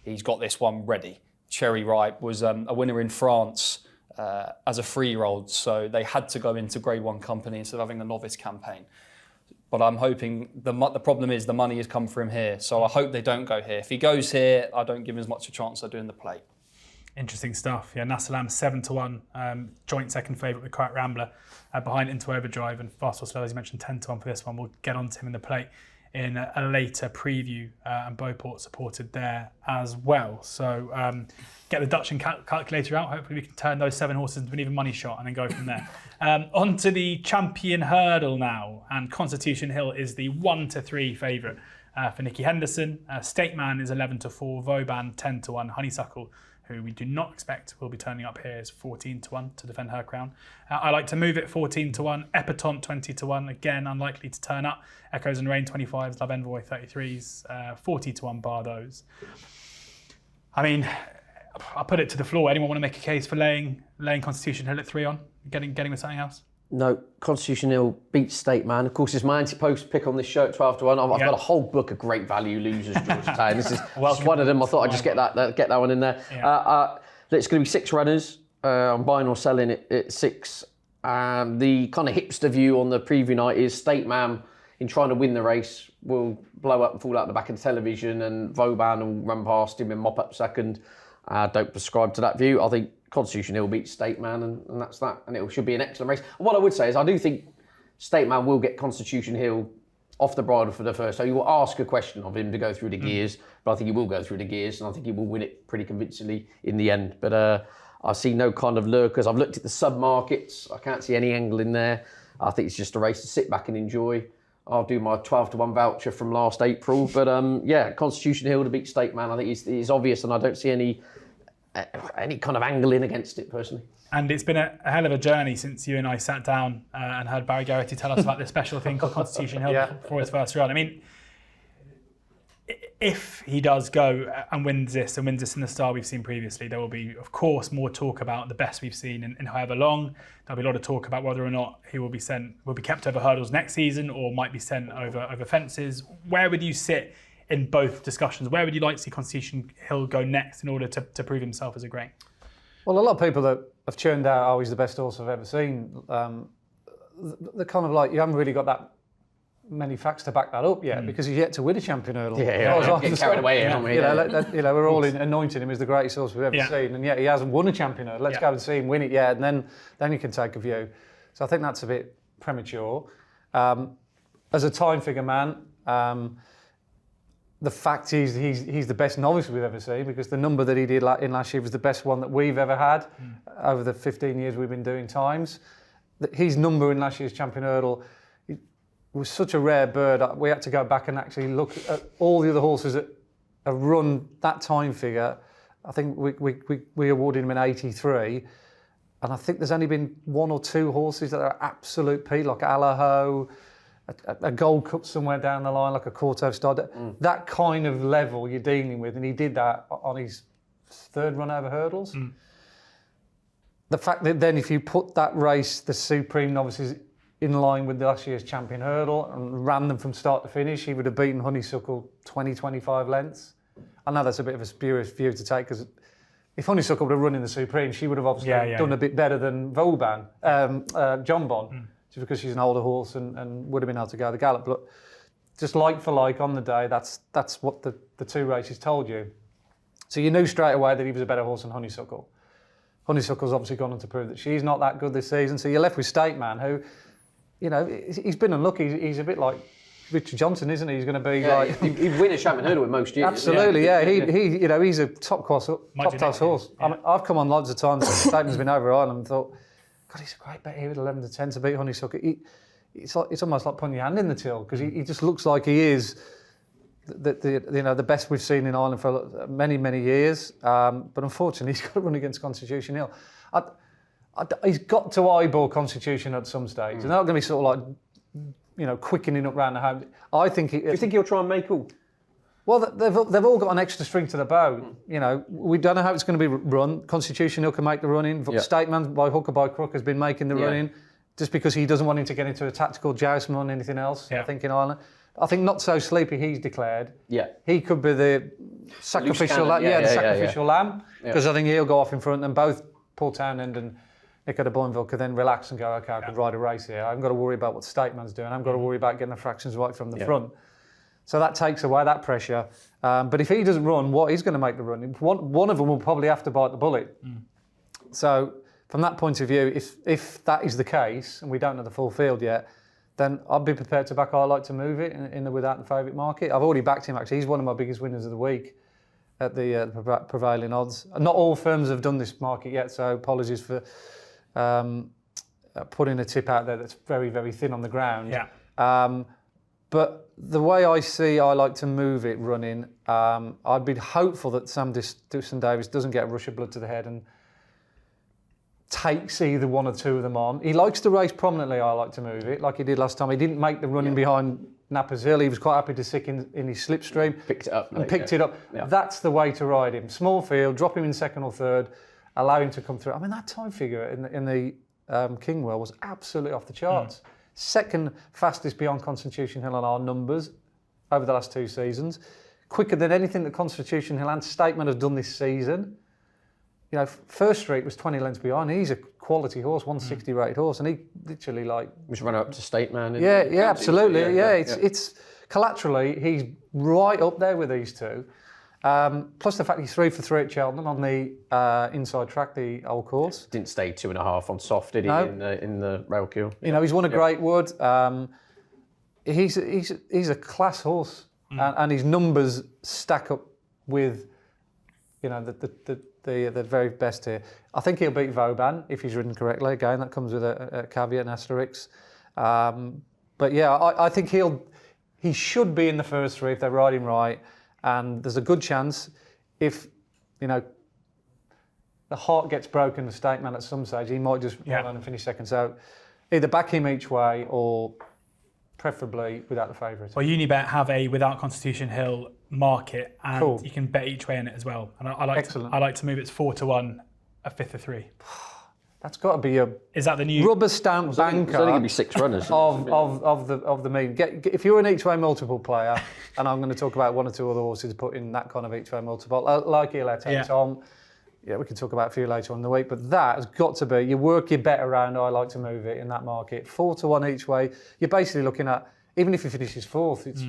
he's got this one ready. Cherry Ripe was a winner in France as a 3-year-old. So they had to go into Grade 1 company instead of having a novice campaign. But I'm hoping the problem is the money has come for him here. So I hope they don't go here. If he goes here, I don't give him as much a chance as I do in the plate. Interesting stuff. Yeah, Nassalam 7-1, joint second favourite with Corrick Rambler, behind Into Overdrive and Fast or Slow, as you mentioned, 10-1 for this one. We'll get on to him in the plate in a later preview, and Beauport supported there as well. So get the Dutch and calculator out. Hopefully we can turn those 7 horses into an even money shot and then go from there. On to the Champion Hurdle now, and Constitution Hill is the 1-3 favourite for Nicky Henderson. State Man is 11-4, Vauban 10-1, Honeysuckle, who we do not expect will be turning up here, is 14-1 to defend her crown. I like to move it 14-1, Epatante 20-1, again unlikely to turn up. Echoes and Rain 25s, Love Envoi 33s, 40-1 bar those. I mean, I'll put it to the floor. Anyone want to make a case for laying Constitution Hill at 3 on, getting with something else? No, Constitution Hill beats State Man. Of course, it's my anti-post pick on this show at 12-1. I've got a whole book of great value losers, Georgetown. This is one of them. I thought I'd just get that one in there. Yeah. It's going to be 6 runners. I'm buying or selling it at 6. The kind of hipster view on the preview night is State Man, in trying to win the race, will blow up and fall out the back of the television, and Vauban will run past him and mop up second. I don't prescribe to that view. I think Constitution Hill beats State Man, and that's that. And it should be an excellent race. And what I would say is I do think State Man will get Constitution Hill off the bridle for the first. So you will ask a question of him to go through the gears, but I think he will go through the gears, and I think he will win it pretty convincingly in the end. But I see no kind of lurkers. I've looked at the sub-markets. I can't see any angle in there. I think it's just a race to sit back and enjoy. I'll do my 12-1 voucher from last April. But Constitution Hill to beat State Man, I think it's obvious, and I don't see any kind of angling against it personally. And it's been a hell of a journey since you and I sat down and heard Barry Garrity tell us about this special thing called Constitution Hill before his first run. I mean, if he does go and wins this in the style we've seen previously, there will be, of course, more talk about the best we've seen in however long. There'll be a lot of talk about whether or not he will be kept over hurdles next season or might be sent over fences. Where would you sit in both discussions? Where would you like to see Constitution Hill go next in order to prove himself as a great? Well, a lot of people that have churned out, he's the best horse I've ever seen. They're kind of like, you haven't really got many facts to back that up yet because he's yet to win a champion hurdle. Get carried away here, haven't we? We're all anointing him as the greatest horse we've ever seen, and yet he hasn't won a champion hurdle. Let's go and see him win it yet, and then you can take a view. So I think that's a bit premature. As a time figure man, the fact is he's the best novice we've ever seen, because the number that he did in last year was the best one that we've ever had over the 15 years we've been doing times. His number in last year's champion hurdle was such a rare bird. We had to go back and actually look at all the other horses that have run that time figure. I think we awarded him an 83, and I think there's only been one or two horses that are absolute P, like Allaho, a Gold Cup somewhere down the line, like a Quarto Star. That kind of level you're dealing with, and he did that on his third run over hurdles. The fact that then if you put that race, the Supreme Novices, in line with last year's champion hurdle and ran them from start to finish, he would have beaten Honeysuckle 20-25 lengths. I know that's a bit of a spurious view to take, because if Honeysuckle would have run in the Supreme, she would have obviously done a bit better than Jonbon, just because she's an older horse and would have been able to go the gallop. But just like for like on the day, that's what the two races told you. So you knew straight away that he was a better horse than Honeysuckle. Honeysuckle's obviously gone on to prove that she's not that good this season. So you're left with State Man, who, he's been unlucky. He's a bit like Richard Johnson, isn't he? He's going to be like he'd win a champion hurdle in most years. Absolutely, he's a top class horse. I mean, I've come on loads of times. Stateman's been over Ireland and thought, God, he's a great bet here with 11-10 to beat Honeysuckle. It's almost like putting your hand in the till, because he just looks like he is the best we've seen in Ireland for many, many years. But unfortunately, he's got to run against Constitution Hill. He's got to eyeball Constitution at some stage. They're not going to be sort of like, quickening up round the home. I think. Do you think he'll try and make all? Well, they've all got an extra string to the bow. We don't know how it's going to be run. Constitution Hill can make the run-in. State Man, by hook or by crook, has been making the run-in, just because he doesn't want him to get into a tactical joust more than anything else, I think, in Ireland. I think Not So Sleepy, he's declared. Yeah. He could be the sacrificial lamb, because I think he'll go off in front, and both Paul Townend and Nico de Boinville could then relax and go, OK, I could ride a race here. I haven't got to worry about what State Man's doing. I haven't got to worry about getting the fractions right from the front. So that takes away that pressure. But if he doesn't run, what is going to make the run? One of them will probably have to bite the bullet. So from that point of view, if that is the case, and we don't know the full field yet, then I'd be prepared to back I Like to Move It in the without the favourite market. I've already backed him, actually. He's one of my biggest winners of the week at the prevailing odds. Not all firms have done this market yet, so apologies for putting a tip out there that's very, very thin on the ground. But the way I see I Like to Move It running, I'd be hopeful that Sam Davis doesn't get a rush of blood to the head and takes either one or two of them on. He likes to race prominently, I Like to Move It, like he did last time. He didn't make the running behind Napper's Hill. He was quite happy to stick in his slipstream. Picked it up. That's the way to ride him. Small field, drop him in second or third, allow him to come through. I mean, that time figure in the Kingwell was absolutely off the charts. Second fastest beyond Constitution Hill on our numbers over the last 2 seasons. Quicker than anything that Constitution Hill and State Man has done this season. First Street was 20 lengths behind. He's a quality horse, 160 rated horse, and he literally was runner up to State Man. Absolutely. It's collaterally, he's right up there with these two. Plus the fact he's 3 for 3 at Cheltenham on the inside track, the old course. Didn't stay 2.5 on soft, did he? No. In the rail queue. He's won a Great Wood. He's a class horse, and his numbers stack up with the very best here. I think he'll beat Vauban if he's ridden correctly. Again, that comes with a caveat and asterisk. But yeah, I think he should be in the first 3 if they ride him right. And there's a good chance if, the heart gets broken, the State Man at some stage, he might just run on and finish second. So either back him each way or preferably without the favourite. Well, Unibet have a without Constitution Hill market, and you can bet each way in it as well. And I like to move it's 4-1, a 5th of 3. That's got to be is that the new rubber stamp banker? There's only going to be 6 runners of the mean. If you're an each way multiple player, and I'm going to talk about 1 or 2 other horses put in that kind of each way multiple, like Elek, Tom. We can talk about a few later on in the week, but that has got to be, you work your bet around I Like to Move It in that market. 4-1 each way. You're basically looking at, even if he finishes fourth, it's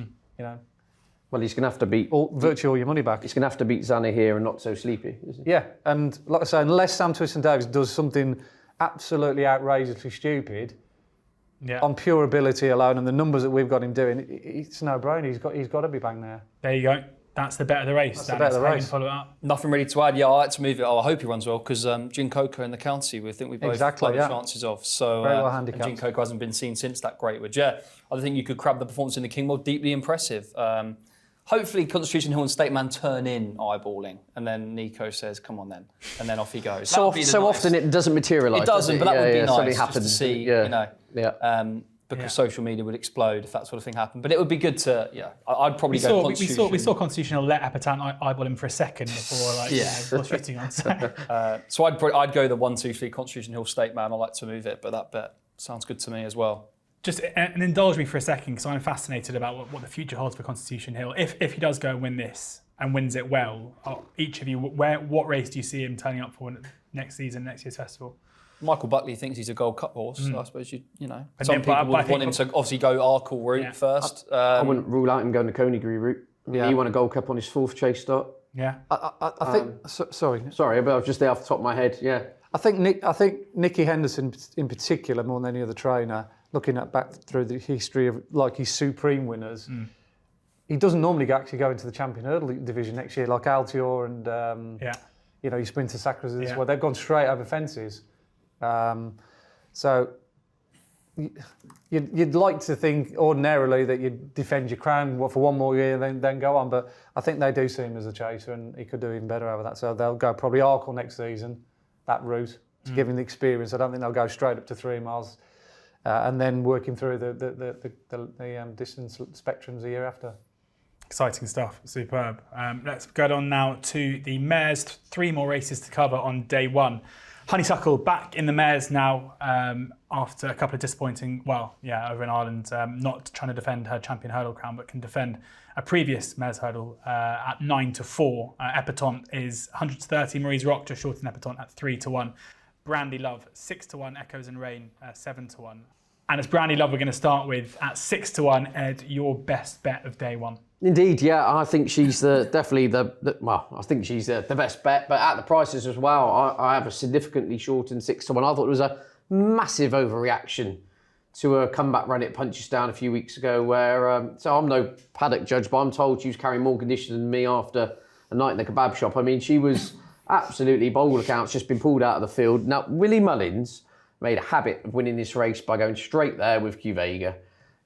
Well, he's going to have to beat virtually all your money back. He's going to have to beat Zanna here and Not So Sleepy, isn't he? Yeah, and like I say, unless Sam Twiston-Davies does something absolutely outrageously stupid, on pure ability alone and the numbers that we've got him doing, it's no brainer. He's got to be bang there. There you go. That's the bet of the race. That's the bet of the race. Follow it up. Nothing really to add. Yeah, I like to move it. I hope he runs well because Gin Coco in the county, we think we both like the chances of. So very well handicapped. Gin Coco hasn't been seen since that great. Which I think you could crab the performance in the Kingwell. Deeply impressive. Hopefully, Constitution Hill and State Man turn in eyeballing, and then Nico says, "Come on, then," and then off he goes. So often it doesn't materialise. It doesn't, but that would be nice. Something happens to see, because social media would explode if that sort of thing happened. But it would be good to, I'd probably go Constitution. We saw Constitution Hill let Epatante eyeball him for a second before, before shooting on. So I'd go the 1, 2, 3 Constitution Hill State Man. I like to move it, but that bet sounds good to me as well. Just and indulge me for a second because I'm fascinated about what the future holds for Constitution Hill. If he does go and win this and wins it well, each of you, what race do you see him turning up for next season, next year's festival? Michael Buckley thinks he's a Gold Cup horse. So I suppose some people would want him to obviously go Arkle route first. I wouldn't rule out him going the Coneygree route. Yeah. He won a Gold Cup on his 4th chase start. Yeah, I think. Sorry, but I was just there off the top of my head. Yeah, I think Nicky Henderson in particular, more than any other trainer, looking back through the history of like his Supreme winners, he doesn't normally actually go into the Champion Hurdle division next year, like Altior and your Sprinter Sacras as well. They've gone straight over fences. So you'd like to think ordinarily that you'd defend your crown for one more year, then go on. But I think they do see him as a chaser, and he could do even better over that. So they'll go probably Arkle next season, that route, to give him the experience. I don't think they'll go straight up to 3 miles. And then working through the distance spectrums the year after. Exciting stuff, superb. Let's go on now to the mares. 3 more races to cover on day 1. Honeysuckle back in the mares now after a couple of disappointing, over in Ireland, not trying to defend her champion hurdle crown, but can defend a previous mares hurdle at 9-4. Epatante is 100-30. Marie's Rock just short in Epatante at 3-1. Brandy Love 6-1. Echoes and Rain 7-1. And it's Brandy Love we're going to start with at 6-1. Ed, your best bet of day 1. Indeed, yeah. I think she's definitely the best bet, but at the prices as well, I have a significantly shortened 6-1. I thought it was a massive overreaction to a comeback run at Punchestown a few weeks ago where, so I'm no paddock judge, but I'm told she was carrying more condition than me after a night in the kebab shop. I mean, she was absolutely, by all accounts, just been pulled out of the field. Now, Willie Mullins made a habit of winning this race by going straight there with Quigley and Danny Archer.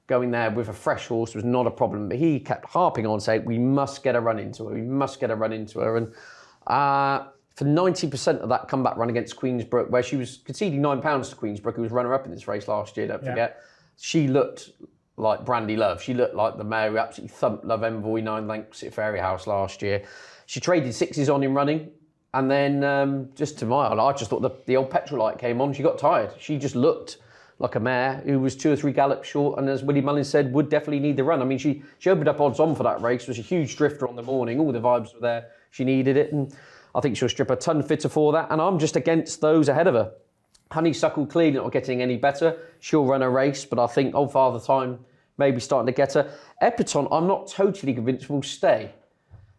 Going there with a fresh horse was not a problem, but he kept harping on saying, we must get a run into her, we must get a run into her. And for 90% of that comeback run against Queensbrook, where she was conceding £9 to Queensbrook, who was runner-up in this race last year, don't forget, she looked like Brandy Love. She looked like the mare who absolutely thumped Love Envoi 9 lengths at Fairy House last year. She traded 6s on him running, and then just to my eye, I just thought the old petrol light came on. She got tired. She just looked like a mare who was 2 or 3 gallops short, and as Willie Mullins said, would definitely need the run. I mean, she opened up odds on for that race, was a huge drifter on the morning, all the vibes were there, she needed it, and I think she'll strip a ton fitter for that, and I'm just against those ahead of her. Honeysuckle clearly not getting any better, she'll run a race, but I think Old Father Time maybe starting to get her. Epatante, I'm not totally convinced will stay,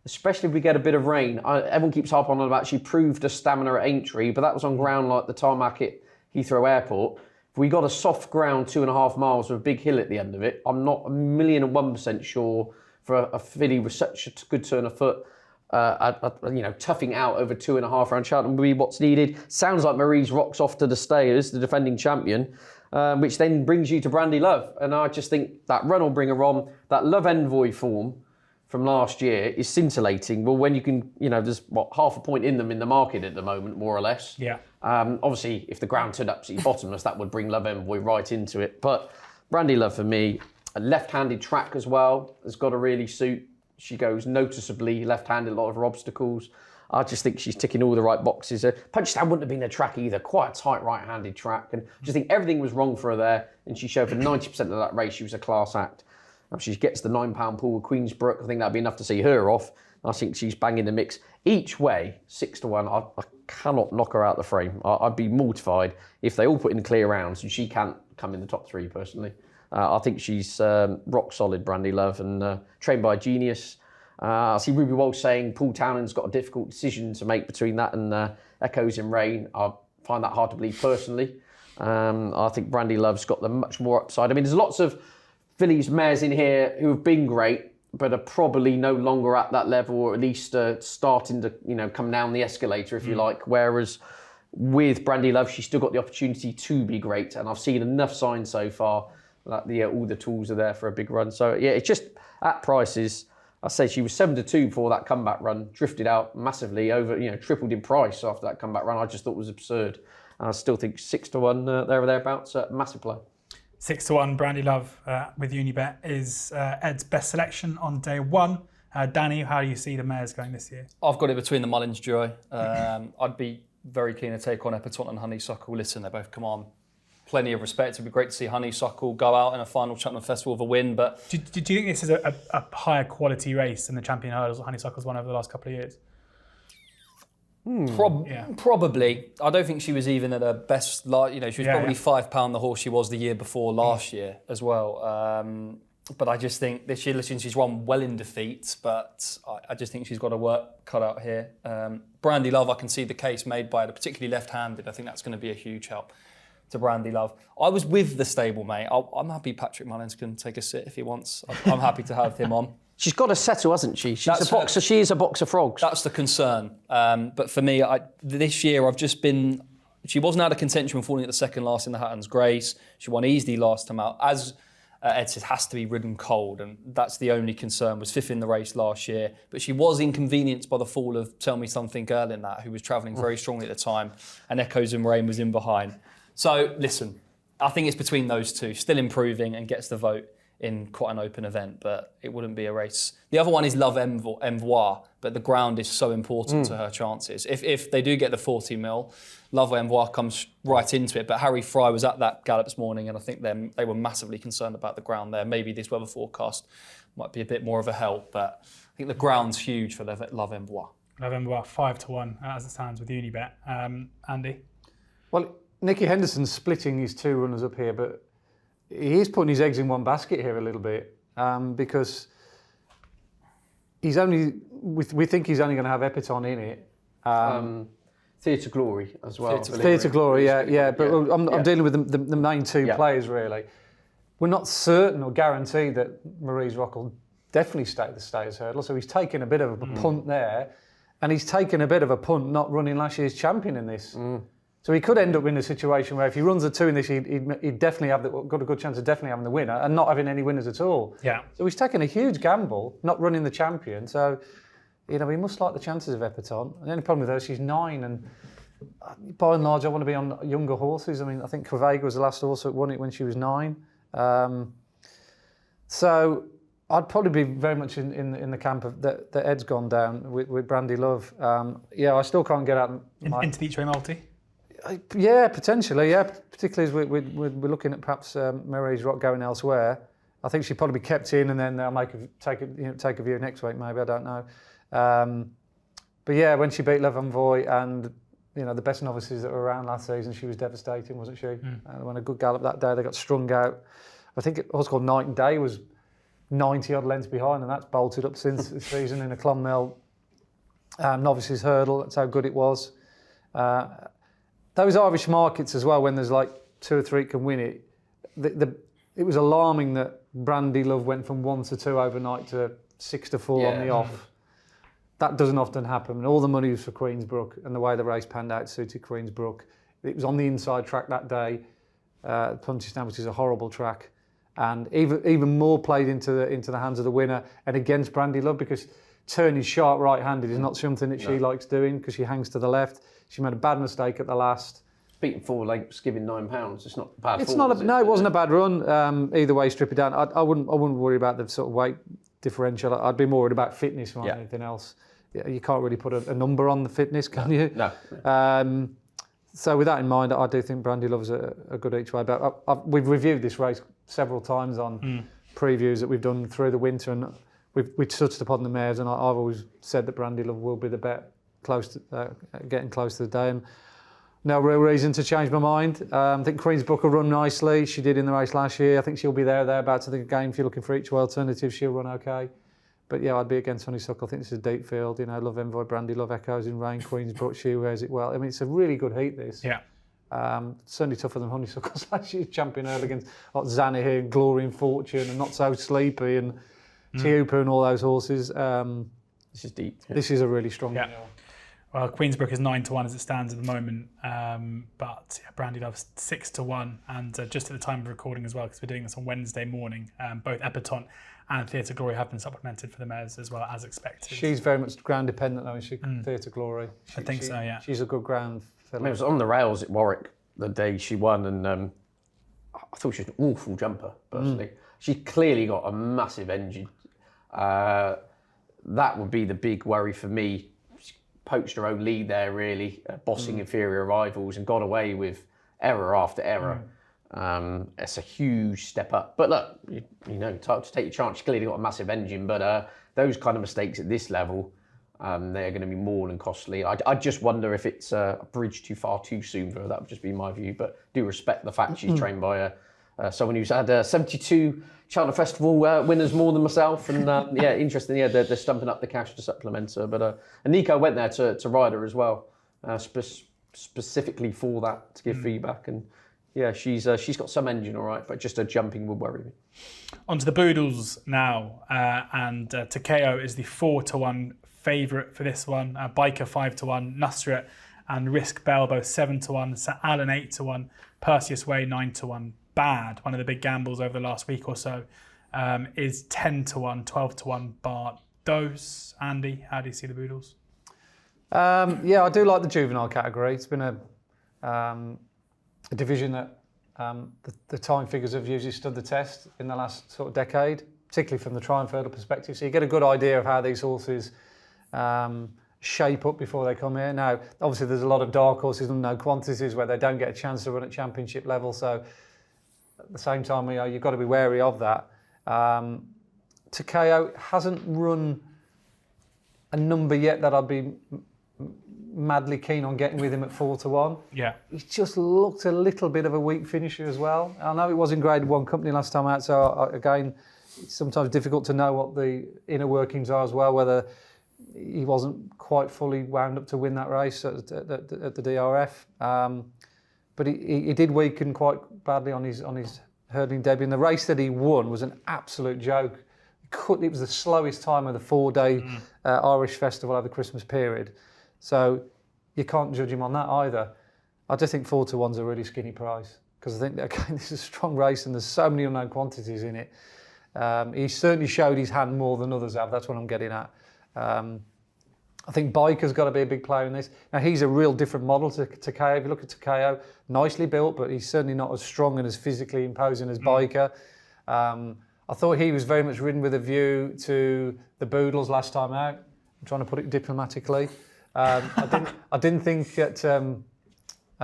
especially if we get a bit of rain. Everyone keeps harping on about she proved her stamina at Aintree, but that was on ground like the tarmac at Heathrow Airport. If we got a soft ground 2.5 miles with a big hill at the end of it, I'm not 1,001% sure for a filly with such a good turn of foot, toughing out over 2.5 around Cheltenham will be what's needed. Sounds like Marie's Rock's off to the stayers, the defending champion, which then brings you to Brandy Love. And I just think that run will bring her on. That Love Envoi form from last year is scintillating. Well, when you can, there's half a point in them in the market at the moment, more or less. Yeah. Obviously, if the ground turned absolutely bottomless, that would bring Love Envoi right into it. But Brandy Love, for me, a left-handed track as well, has got to really suit. She goes noticeably left-handed, a lot of her obstacles. I just think she's ticking all the right boxes. Punchestown wouldn't have been a track either, quite a tight right-handed track. And I just think everything was wrong for her there. And she showed for 90% of that race, she was a class act. If she gets the £9 pool with Queensbrook, I think that'd be enough to see her off. I think she's banging the mix. Each way, 6-1, I cannot knock her out the frame. I'd be mortified if they all put in clear rounds and she can't come in the top 3, personally. I think she's rock solid, Brandy Love, and trained by a genius. I see Ruby Walsh saying Paul Townend's got a difficult decision to make between that and Echoes in Rain. I find that hard to believe personally. I think Brandy Love's got the much more upside. I mean, there's lots of fillies, mares in here who have been great, but are probably no longer at that level, or at least starting to, come down the escalator, if you like. Whereas with Brandy Love, she's still got the opportunity to be great, and I've seen enough signs so far that all the tools are there for a big run. So yeah, it's just at prices. I say she was 7-2 before that comeback run, drifted out massively over, tripled in price after that comeback run. I just thought was absurd. And I still think 6-1 there or thereabouts, massive play. 6-1 Brandy Love with Unibet is Ed's best selection on day one. Danny, how do you see the mares going this year? I've got it between the Mullins duo. I'd be very keen to take on Epatante and Honeysuckle. Listen, they both command plenty of respect. It'd be great to see Honeysuckle go out in a final Cheltenham Festival with a win. But do you think this is a higher quality race than the Champion Hurdles that Honeysuckle's won over the last couple of years? Probably. I don't think she was even at her best. She was probably £5 the horse she was the year before last year as well. But I just think this year, listen, she's run well in defeat, but I just think she's got her work cut out here. Brandy Love, I can see the case made by her, particularly left-handed. I think that's going to be a huge help to Brandy Love. I was with the stablemate. I'm happy Patrick Mullins can take a sit if he wants. I'm happy to have him on. She's got to settle, hasn't she? She's a boxer. She is a box of frogs. That's the concern. But for me, this year I've just been. She wasn't out of contention when falling at the second last in the Hatton's Grace. She won easily last time out. As Ed says, has to be ridden cold, and that's the only concern. Was fifth in the race last year, but she was inconvenienced by the fall of Tell Me Something Girl in that, who was travelling very strongly at the time, and Echoes in Rain was in behind. So listen, I think it's between those two. Still improving and gets the vote in quite an open event, but it wouldn't be a race. The other one is Love Envoi, but the ground is so important to her chances. If they do get the 40 mil, Love Envoi comes right into it. But Harry Fry was at that gallop this morning, and I think they were massively concerned about the ground there. Maybe this weather forecast might be a bit more of a help, but I think the ground's huge for Love Envoi. Love Envoi 5-1 as it stands with Unibet. Andy? Well, Nicky Henderson's splitting his two runners up here, but he is putting his eggs in one basket here a little bit because he's only. We think he's only going to have Epatante in it. Theatre Glory as well. Theatre Glory, yeah. But I'm dealing with the main two players really. We're not certain or guaranteed that Maurice Rock will definitely stay the Stayers Hurdle, so he's taken a bit of a punt there, and he's taken a bit of a punt not running last year's champion in this. So he could end up in a situation where if he runs a two in this, he'd definitely got a good chance of definitely having the winner and not having any winners at all. Yeah. So he's taken a huge gamble, not running the champion. So, we must like the chances of Epatante. The only problem with her, she's 9, and by and large, I want to be on younger horses. I mean, I think Quigley was the last horse that won it when she was 9. So I'd probably be very much in the camp of that Ed's gone down with Brandy Love. I still can't get out into the each-way multi. Yeah, potentially. Yeah, particularly as we're looking at perhaps Mary's Rock going elsewhere. I think she'd probably be kept in, and then they'll take a view next week. Maybe, I don't know. But yeah, when she beat Love Envoi and the best novices that were around last season, she was devastating, wasn't she? They won a good gallop that day. They got strung out. I think it was called Night and Day was 90 odd lengths behind, and that's bolted up since the season in a Clonmel Novices Hurdle. That's how good it was. Those Irish markets as well, when there's like 2 or 3 can win it, it was alarming that Brandy Love went from 1-2 overnight to 6-4 on the off. That doesn't often happen. And all the money was for Queensbrook, and the way the race panned out suited Queensbrook. It was on the inside track that day, Punchestown, which is a horrible track, and even more played into the hands of the winner and against Brandy Love, because turning sharp right-handed is not something that she likes doing, because she hangs to the left. She made a bad mistake at the last. Beaten 4 lengths, giving £9. It's not a bad. It wasn't a bad run. Either way, strip it down. I wouldn't worry about the sort of weight differential. I'd be more worried about fitness more than anything else. You can't really put a number on the fitness, can you? No. So with that in mind, I do think Brandy Love's a good each way. But we've reviewed this race several times on previews that we've done through the winter, and we've touched upon the mares, and I've always said that Brandy Love will be the bet getting close to the day. And no real reason to change my mind. I think Queensbrook will run nicely. She did in the race last year. I think she'll be thereabouts. I think again, if you're looking for each way alternative, she'll run okay. But yeah, I'd be against Honeysuckle. I think this is a deep field. You know, love Envoi, Brandy Love, Echoes in Rain, Queensbrook, she wears it well. I mean, it's a really good heat, this. Yeah. Certainly tougher than Honeysuckle's last year's champion hurdle against Zanny here, and Glory and Fortune, and Not So Sleepy, and Tiupa and all those horses. This is deep. Yeah. This is a really strong Yeah. Well, Queensbrook is 9-1 as it stands at the moment, but yeah, Brandy Love's 6-1, and just at the time of recording as well, because we're doing this on Wednesday morning, both Epatante and Theatre Glory have been supplemented for the mares as well, as expected. She's very much ground dependent though, isn't she? Theatre Glory. I think so, yeah. She's a good ground I filler. mean, it was on the rails at Warwick the day she won, and I thought she was an awful jumper, personally. She clearly got a massive engine. That would be the big worry for me. She poached her own lead there, really, bossing inferior rivals, and got away with error after error. It's a huge step up. But look, you know, time to take your chance. She clearly got a massive engine, but those kind of mistakes at this level, they're going to be more than costly. I just wonder if it's a bridge too far too soon for her. That would just be my view. But do respect the fact she's trained by someone who's had 72 Cheltenham Festival winners more than myself. And yeah, interesting. Yeah, they're stumping up the cash to supplement her. But and Nico went there to ride her as well, specifically for that, to give feedback. And yeah, she's got some engine, all right, but just her jumping would worry me. On to the Boodles now, and Takeo is the 4-1 favourite for this one. Biker 5-1, Nusrat and Risk Bell both 7-1, St Allen 8-1, Perseus Way 9-1. Bad, one of the big gambles over the last week or so, is 10-1, 12-1 bar dose. Andy, how do you see the Boodles? Yeah, I do like the juvenile category. It's been a division that the time figures have usually stood the test in the last sort of decade, particularly from the Triumph Hurdle perspective. So you get a good idea of how these horses shape up before they come here. Now, obviously, there's a lot of dark horses and no quantities where they don't get a chance to run at championship level. So at the same time, you know, you've got to be wary of that. Takeo hasn't run a number yet that I'd be madly keen on getting with him at 4-1. Yeah. He just looked a little bit of a weak finisher as well. I know it was in Grade 1 company last time out, so again, it's sometimes difficult to know what the inner workings are as well, whether he wasn't quite fully wound up to win that race at the DRF. But he did weaken quite badly on his hurdling debut. And the race that he won was an absolute joke. It was the slowest time of the 4-day Irish Festival over the Christmas period. So you can't judge him on that either. I just think 4-1's a really skinny price, because I think that, again, this is a strong race and there's so many unknown quantities in it. He certainly showed his hand more than others have. That's what I'm getting at. I think Biker's got to be a big player in this. Now, he's a real different model to Takeo. If you look at Takeo, nicely built, but he's certainly not as strong and as physically imposing as Biker. I thought he was very much ridden with a view to the Boodles last time out. I'm trying to put it diplomatically. I didn't think that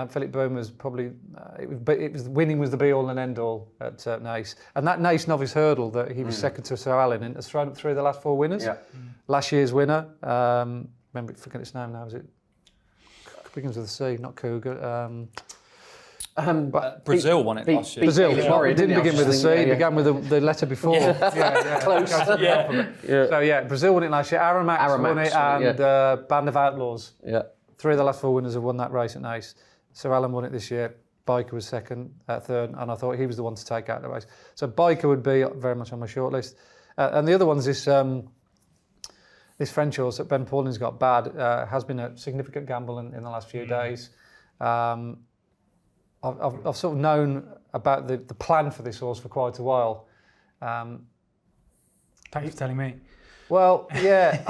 Philip Boom was probably. It was winning was the be all and end all at Naas, and that Naas Novice Hurdle that he was second to Sir Alan in has thrown up 3 of the last 4 winners. Yeah. Last year's winner, remember, forget its name now. Was it? Begins with a C, not Cougar. Brazil won it last year. Brazil. It didn't begin with a C. It began with the letter before. Close. So yeah, Brazil won it last year. Aramax won it, and Band of Outlaws. Yeah. 3 of the last 4 winners have won that race at Naas. Sir Alan won it this year. Biker was second, third, and I thought he was the one to take out the race. So Biker would be very much on my shortlist. And the other one's this French horse that Ben Paulin's got, Bad, has been a significant gamble in the last few days. I've sort of known about the plan for this horse for quite a while. Thanks for telling me. Well, yeah,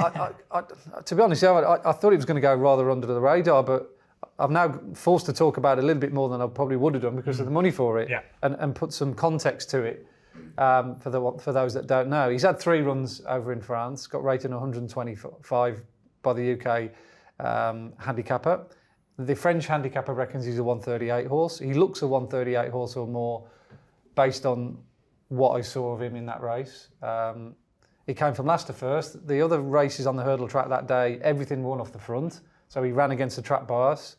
I, to be honest, I thought it was going to go rather under the radar, but I'm now forced to talk about it a little bit more than I probably would have done because of the money for it, and put some context to it for those that don't know. He's had 3 runs over in France, got rated 125 by the UK handicapper. The French handicapper reckons he's a 138 horse. He looks a 138 horse or more based on what I saw of him in that race. He came from last to first. The other races on the hurdle track that day, everything won off the front. So he ran against the track bias.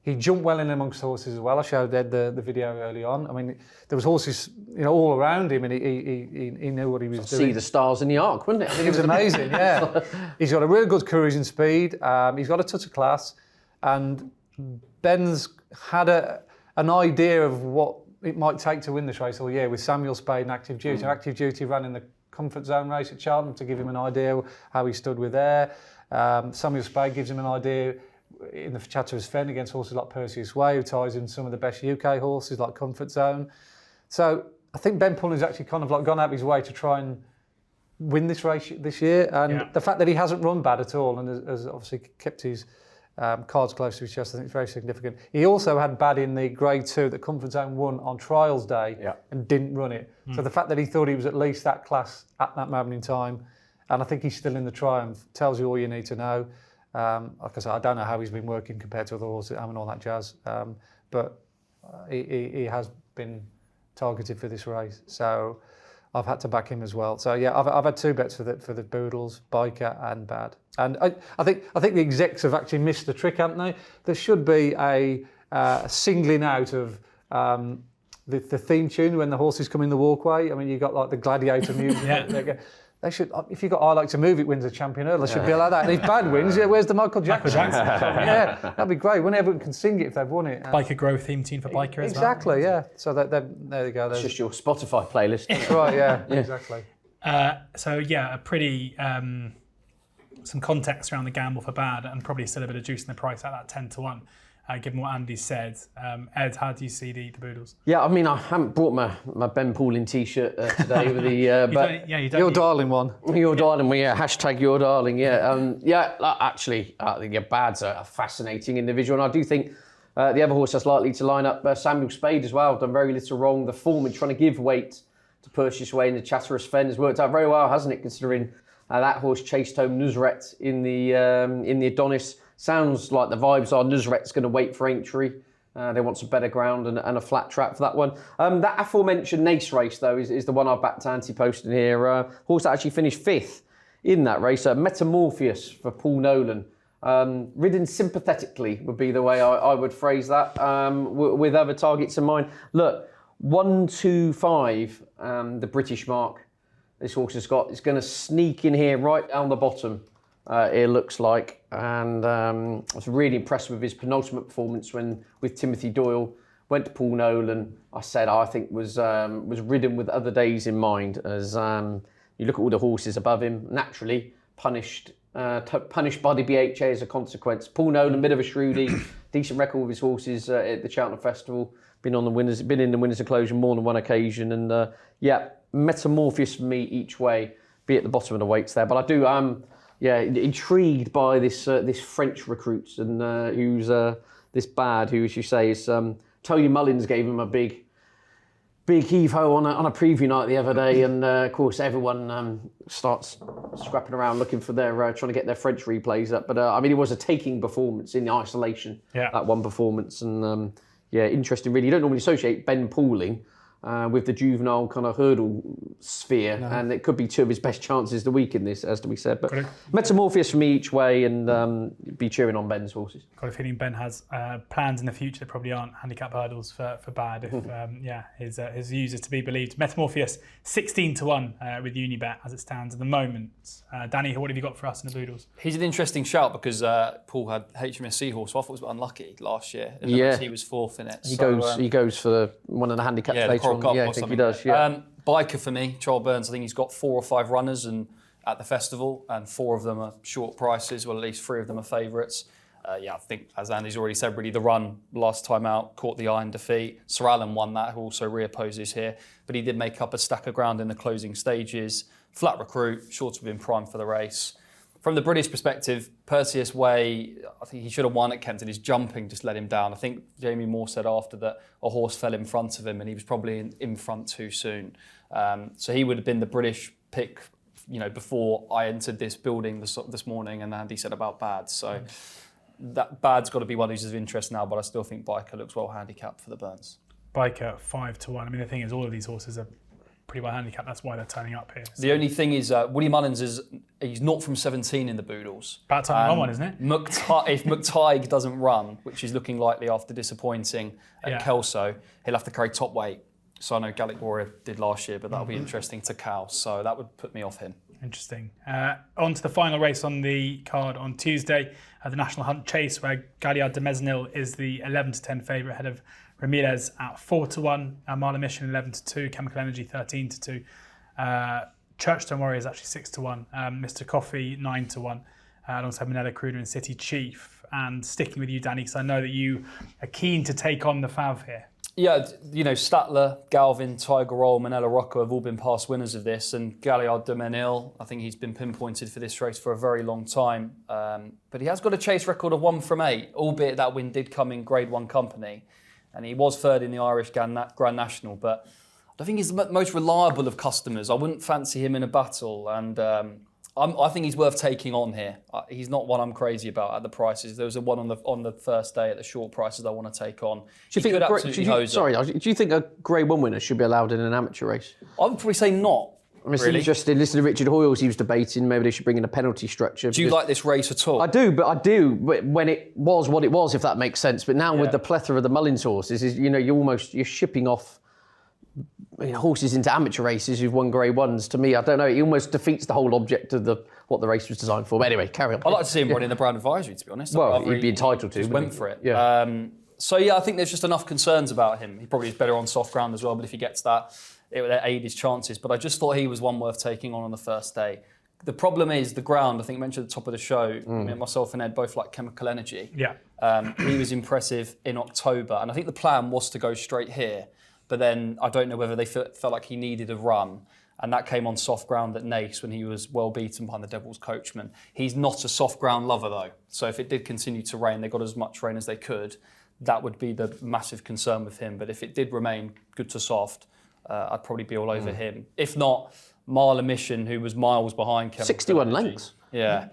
He jumped well in amongst horses as well. I showed Ed the video early on. I mean, there was horses, all around him, and he knew what he was doing. See the stars in the arc, wouldn't it? It was amazing, yeah. He's got a really good cruising speed. He's got a touch of class, and Ben's had an idea of what it might take to win this race all year with Samuel Spade and Active Duty. Active Duty ran in the Comfort Zone race at Cheltenham to give him an idea how he stood with there. Samuel Spade gives him an idea in the Chatter's Fen against horses like Perseus Way, who ties in some of the best UK horses like Comfort Zone. So I think Ben Pulling's actually kind of like gone out of his way to try and win this race this year. And the fact that he hasn't run bad at all and has obviously kept his cards close to his chest, I think it's very significant. He also had bad in the Grade 2 that Comfort Zone won on Trials Day and didn't run it. So the fact that he thought he was at least that class at that moment in time, and I think he's still in the Triumph, tells you all you need to know. Like I said, I don't know how he's been working compared to other horses and all that jazz, but he has been targeted for this race. So I've had to back him as well. So yeah, I've had 2 bets for the Boodles, Biker and Bad. And I think the execs have actually missed the trick, haven't they? There should be a singling out of the theme tune when the horses come in the walkway. I mean, you got like the gladiator music. They should, if you got I Like to Move It wins a champion hurdle, they should be like that. And if Bad wins, where's the Michael Jackson? Yeah, that'd be great. When everyone can sing it if they've won it. Biker Grow theme tune for Biker as well. Exactly, yeah. So there you go. It's just your Spotify playlist. That's right, yeah, exactly. So yeah, a pretty some context around the gamble for Bad, and probably still a bit of juice in the price at that 10-1. Given what Andy said, Ed, how do you see the Boodles? Yeah, I mean, I haven't brought my Ben Pauling t-shirt today with the. But your darling one. Your darling one, yeah. Hashtag your darling, yeah. Actually, I think Bad's a fascinating individual, and I do think the other horse that's likely to line up, Samuel Spade as well, done very little wrong. The form in trying to give weight to Perseus Way in the Chatter's Fen has worked out very well, hasn't it? Considering that horse chased home Nusret in the Adonis. Sounds like the vibes are Nusret's going to wait for entry. They want some better ground and a flat track for that one. That aforementioned Nace race, though, is the one I've backed anti-posting here. Horse that actually finished 5th in that race. Metamorpheus for Paul Nolan. Ridden sympathetically would be the way I would phrase that, with other targets in mind. Look, 1-2-5, the British mark this horse has got. It's going to sneak in here right down the bottom. It looks like, and I was really impressed with his penultimate performance with Timothy Doyle. Went to Paul Nolan. I said I think was ridden with other days in mind. As you look at all the horses above him, naturally punished by the BHA as a consequence. Paul Nolan, bit of a shrewdie, decent record with his horses at the Cheltenham Festival. Been in the winners' enclosure more than one occasion, and Metamorpheus for me each way. Be at the bottom of the weights there, but I do intrigued by this French recruit, and who's this Bad, who, as you say, is Tony Mullins gave him a big heave-ho on a preview night the other day, and of course everyone starts scrapping around looking for their trying to get their French replays up. But I mean, it was a taking performance in isolation. That one performance, and interesting. Really, you don't normally associate Ben Pauling with the juvenile kind of hurdle sphere, and it could be 2 of his best chances of the week in this, as to be said. But Metamorpheus for me each way, and be cheering on Ben's horses. Got a feeling Ben has plans in the future that probably aren't handicap hurdles for Bad, if his views is to be believed. Metamorpheus 16-1 with Unibet as it stands at the moment. Danny, what have you got for us in the Boodles? He's an interesting shout because Paul had HMSC horse, so I thought it was a bit unlucky last year. He was 4th in it. He goes for one of the handicaps later on. I think he does. Biker for me, Charles Burns. I think he's got 4 or 5 runners and at the festival, and 4 of them are short prices. Well, at least 3 of them are favourites. I think, as Andy's already said, really the run last time out caught the eye in defeat. Sir Alan won that, who also reopposes here, but he did make up a stack of ground in the closing stages. Flat recruit, sure to have been primed for the race. From the British perspective, Perseus Way, I think he should have won at Kempton. His jumping just let him down. I think Jamie Moore said after that a horse fell in front of him and he was probably in front too soon. So he would have been the British pick, before I entered this building this morning, and Andy said about Bad. So that Bad's got to be one who's of interest now, but I still think Biker looks well handicapped for the Burns. Biker 5-1. I mean, the thing is, all of these horses are pretty well handicapped. That's why they're turning up here. The only thing is, Woody Mullins he's not from 17 in the Boodles. About time to run one, isn't it? If McTighe doesn't run, which is looking likely after disappointing at Kelso, he'll have to carry top weight. So I know Gallic Warrior did last year, but that'll be interesting to Cal. So that would put me off him. Interesting. On to the final race on the card on Tuesday, the National Hunt Chase, where Galliard de Mesnil is the 11-10 favourite ahead of Ramirez at 4-1, Marla Mission 11-2, Chemical Energy 13-2, Churchstone Warrior is actually 6-1, Mr. Coffee 9-1, alongside Manella Crooner and City Chief. And sticking with you, Danny, because I know that you are keen to take on the Fav here. Yeah, you know, Statler, Galvin, Tiger Roll, Manella Rocco have all been past winners of this, and Galliard de Menil, I think he's been pinpointed for this race for a very long time. But he has got a chase record of 1 from 8, albeit that win did come in Grade 1 company. And he was third in the Irish Grand National, but I think he's the most reliable of customers. I wouldn't fancy him in a battle, and I think he's worth taking on here. He's not one I'm crazy about at the prices. There was a one on the first day at the short prices I want to take on. Do you think a Grade 1 winner should be allowed in an amateur race? I would probably say not. I mean, it's really interesting. Listen to Richard Hoyles. He was debating maybe they should bring in a penalty structure. Do you like this race at all? I do. But when it was what it was, if that makes sense. But now with the plethora of the Mullins horses, you're shipping off horses into amateur races who've won Grade 1s. To me, I don't know. It almost defeats the whole object of what the race was designed for. But anyway, carry on. I'd like to see him running the Brown Advisory, to be honest. Well, he'd be entitled to. Just went for it. Yeah. So yeah, I think there's just enough concerns about him. He probably is better on soft ground as well, but if he gets that, it would aid his chances. But I just thought he was one worth taking on the first day. The problem is the ground. I think I mentioned at the top of the show, myself and Ed both like Chemical Energy. Yeah. He was impressive in October, and I think the plan was to go straight here. But then I don't know whether they felt like he needed a run. And that came on soft ground at Naas when he was well beaten behind the Devil's Coachman. He's not a soft ground lover though. So if it did continue to rain, they got as much rain as they could. That would be the massive concern with him. But if it did remain good to soft, I'd probably be all over him. If not, Marla Mission, who was miles behind Kevin. 61 lengths. Yeah.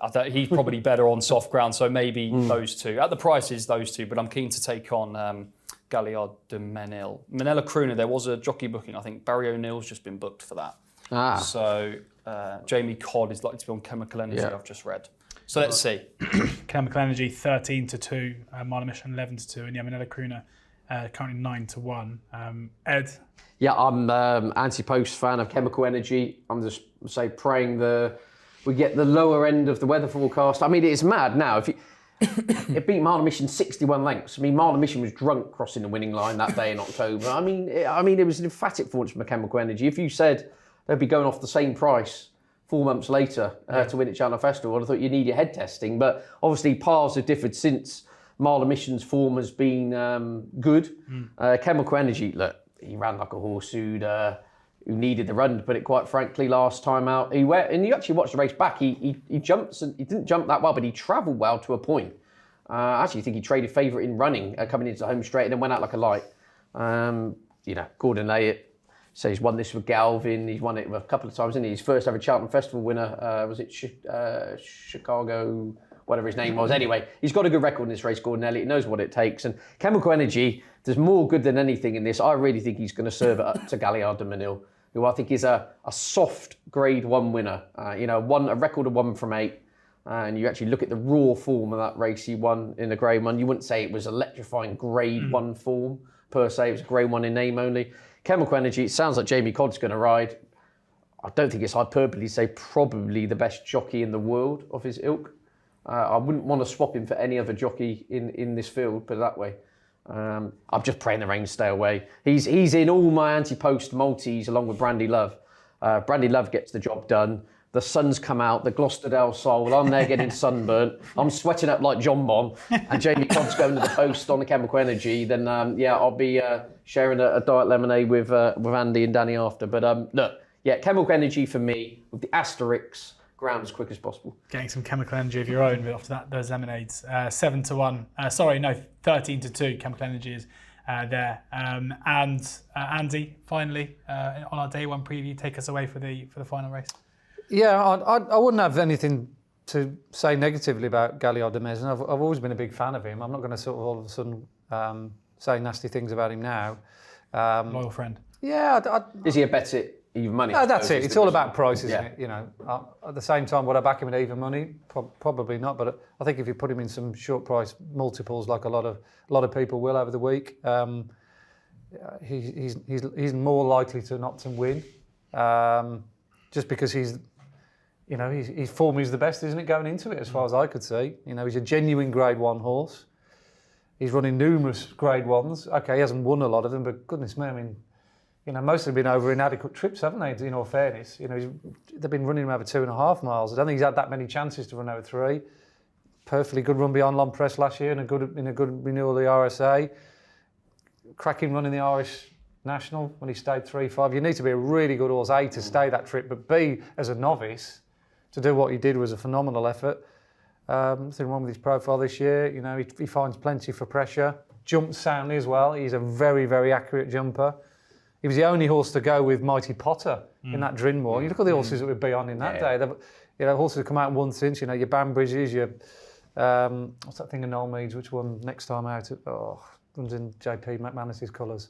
I thought he's probably better on soft ground, so maybe those two. At the prices, those two, but I'm keen to take on Galliard de Menil. Manella Crooner, there was a jockey booking. I think Barry O'Neill's just been booked for that. So Jamie Codd is likely to be on Chemical Energy, I've just read. So let's see. Chemical Energy 13-2, Marla Mission 11-2, and Manella Crooner currently 9-1. Ed? Yeah, I'm anti-post fan of Chemical Energy. I'm just praying we get the lower end of the weather forecast. I mean, it's mad now. If it beat Marla Mission 61 lengths. I mean, Marla Mission was drunk crossing the winning line that day in October. I mean, it was an emphatic performance from Chemical Energy. If you said they'd be going off the same price 4 months later to win at Cheltenham Festival, I thought you need your head testing. But obviously, paths have differed since Marla Mission's form has been good. Chemical Energy, look, he ran like a horse who needed the run, to put it quite frankly, last time out. And you actually watched the race back, he jumps, and he didn't jump that well, but he travelled well to a point. I actually think he traded favourite in running, coming into the home straight, and then went out like a light. Gordon Elliott says he's won this with Galvin, he's won it a couple of times, isn't he? His first ever Cheltenham Festival winner, was it Chicago, whatever his name was. Anyway, he's got a good record in this race, Gordon Elliott. He knows what it takes. And Chemical Energy, there's more good than anything in this. I really think he's going to serve it up to Galliard de Menil, who I think is a soft Grade 1 winner. A record of 1 from 8. And you actually look at the raw form of that race he won in the Grade 1. You wouldn't say it was electrifying Grade 1 form per se. It was Grade 1 in name only. Chemical Energy, it sounds like Jamie Codd's going to ride. I don't think it's hyperbole to say probably the best jockey in the world of his ilk. I wouldn't want to swap him for any other jockey in this field, put it that way. I'm just praying the rain stay away. He's in all my anti-post multis along with Brandy Love. Brandy Love gets the job done. The sun's come out, the Gloucesterdale soul. I'm there getting sunburnt. I'm sweating up like Jonbon, and Jamie Codd's going to the post on the Chemical Energy. Then I'll be sharing a diet lemonade with Andy and Danny after. But look, Chemical Energy for me with the asterisks. Ground as quick as possible. Getting some Chemical Energy of your own, but after that, those lemonades. 7-1. 13-2. Chemical Energy is there. And Andy, finally, on our day 1 preview, take us away for the final race. Yeah, I wouldn't have anything to say negatively about Galliard de Mesnil. I've always been a big fan of him. I'm not going to sort of all of a sudden say nasty things about him now. Loyal friend. Yeah, Is he a bet it even money? no, that's it. It's all about price, isn't Yeah. it? You know, at the same time, would I back him at even money? Probably not. But I think if you put him in some short price multiples, like a lot of people will over the week, he's more likely to not to win, just because his form is the best, isn't it? Going into it, as far as I could see, you know, he's a genuine Grade 1 horse. He's running numerous Grade 1s. Okay, he hasn't won a lot of them, but goodness me, I mean, you know, most of them have been over inadequate trips, haven't they? In all fairness, you know, they've been running him over 2.5 miles. I don't think he's had that many chances to run over 3. Perfectly good run beyond Long Press last year, and a good renewal of the RSA. Cracking run in the Irish National when he stayed 3-5. You need to be a really good horse, A, to stay that trip, but B, as a novice, to do what he did was a phenomenal effort. Nothing wrong with his profile this year. You know, he finds plenty for pressure. Jumps soundly as well. He's a very, very accurate jumper. He was the only horse to go with Mighty Potter in that Drinmore. You look at the horses that would be on in that day. You know, horses have come out and won since. You know, your Banbridges, your what's that thing in Noel Meads? Which one next time out? Runs in JP McManus's colours.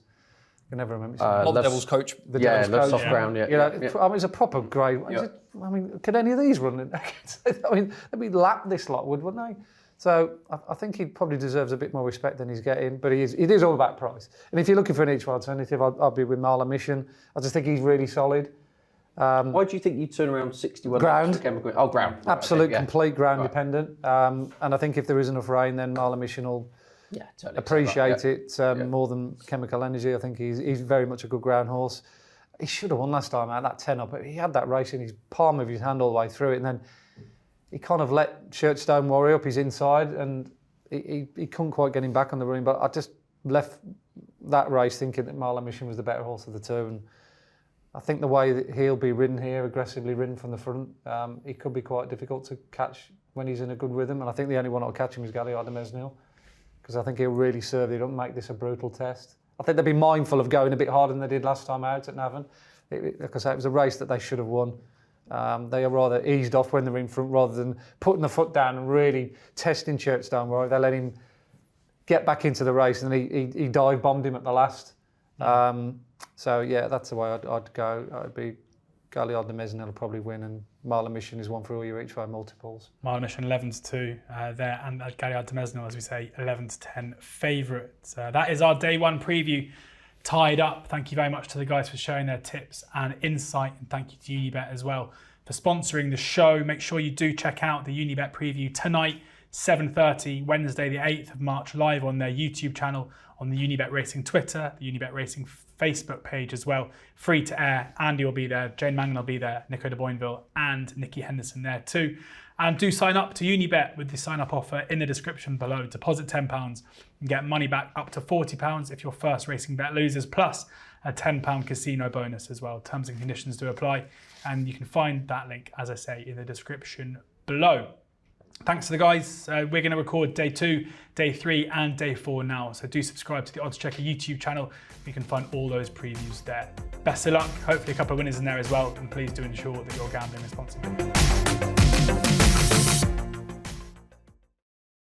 I can never remember. Not Devil's Coach. The Yeah, Devil's Love Coach. Soft Ground. Yeah. You know, I mean, it's a proper grade. Yeah. I mean, could any of these run? I mean, they'd be lapped this lot, wouldn't they? So I think he probably deserves a bit more respect than he's getting. But it is all about price. And if you're looking for an each-way alternative, I'd be with Marla Mission. I just think he's really solid. Why do you think you turn around 61? Ground. Oh, ground. Absolute, Okay, yeah. complete ground dependent. And I think if there is enough rain, then Marla Mission will Totally appreciate accept that, it more than Chemical Energy. I think he's very much a good ground horse. He should have won last time out, that 10 up. He had that race in his palm of his hand all the way through it, and then he kind of let Churchstone Warrior up his inside, and he couldn't quite get him back on the running. But I just left that race thinking that Marla Mission was the better horse of the two. And I think the way that he'll be ridden here, aggressively ridden from the front, he could be quite difficult to catch when he's in a good rhythm. And I think the only one that'll catch him is Galliard de Mesnil, because I think he'll really serve it up, make this a brutal test. I think they'll be mindful of going a bit harder than they did last time out at Navan. Like I say, it was a race that they should have won. They are rather eased off when they're in front rather than putting the foot down and really testing Churchstone Warrior. They let him get back into the race, and he dive bombed him at the last. So yeah, that's the way I'd go. I'd be Galliard de Mesnil will probably win, and Marla Mission is one for all your each way multiples. Marla Mission 11-2 there, and Galliard de Mesnil, as we say, 11-10 favourites. That is our day one preview tied up. Thank you very much to the guys for sharing their tips and insight, and thank you to Unibet as well for sponsoring the show. Make sure you do check out the Unibet preview tonight, 7:30, Wednesday the 8th of March, live on their YouTube channel, on the Unibet Racing Twitter, the Unibet Racing Facebook page as well. Free to air. Andy will be there, Jane Mangan will be there, Nico de Boinville and Nikki Henderson there too. And do sign up to Unibet with the sign up offer in the description below. Deposit £10 and get money back up to £40 if your first racing bet loses, plus a £10 casino bonus as well. Terms and conditions do apply, and you can find that link, as I say, in the description below. Thanks to the guys. We're going to record day 2, day 3 and day 4 now. So do subscribe to the oddschecker YouTube channel. You can find all those previews there. Best of luck. Hopefully a couple of winners in there as well. And please do ensure that you're gambling responsibly.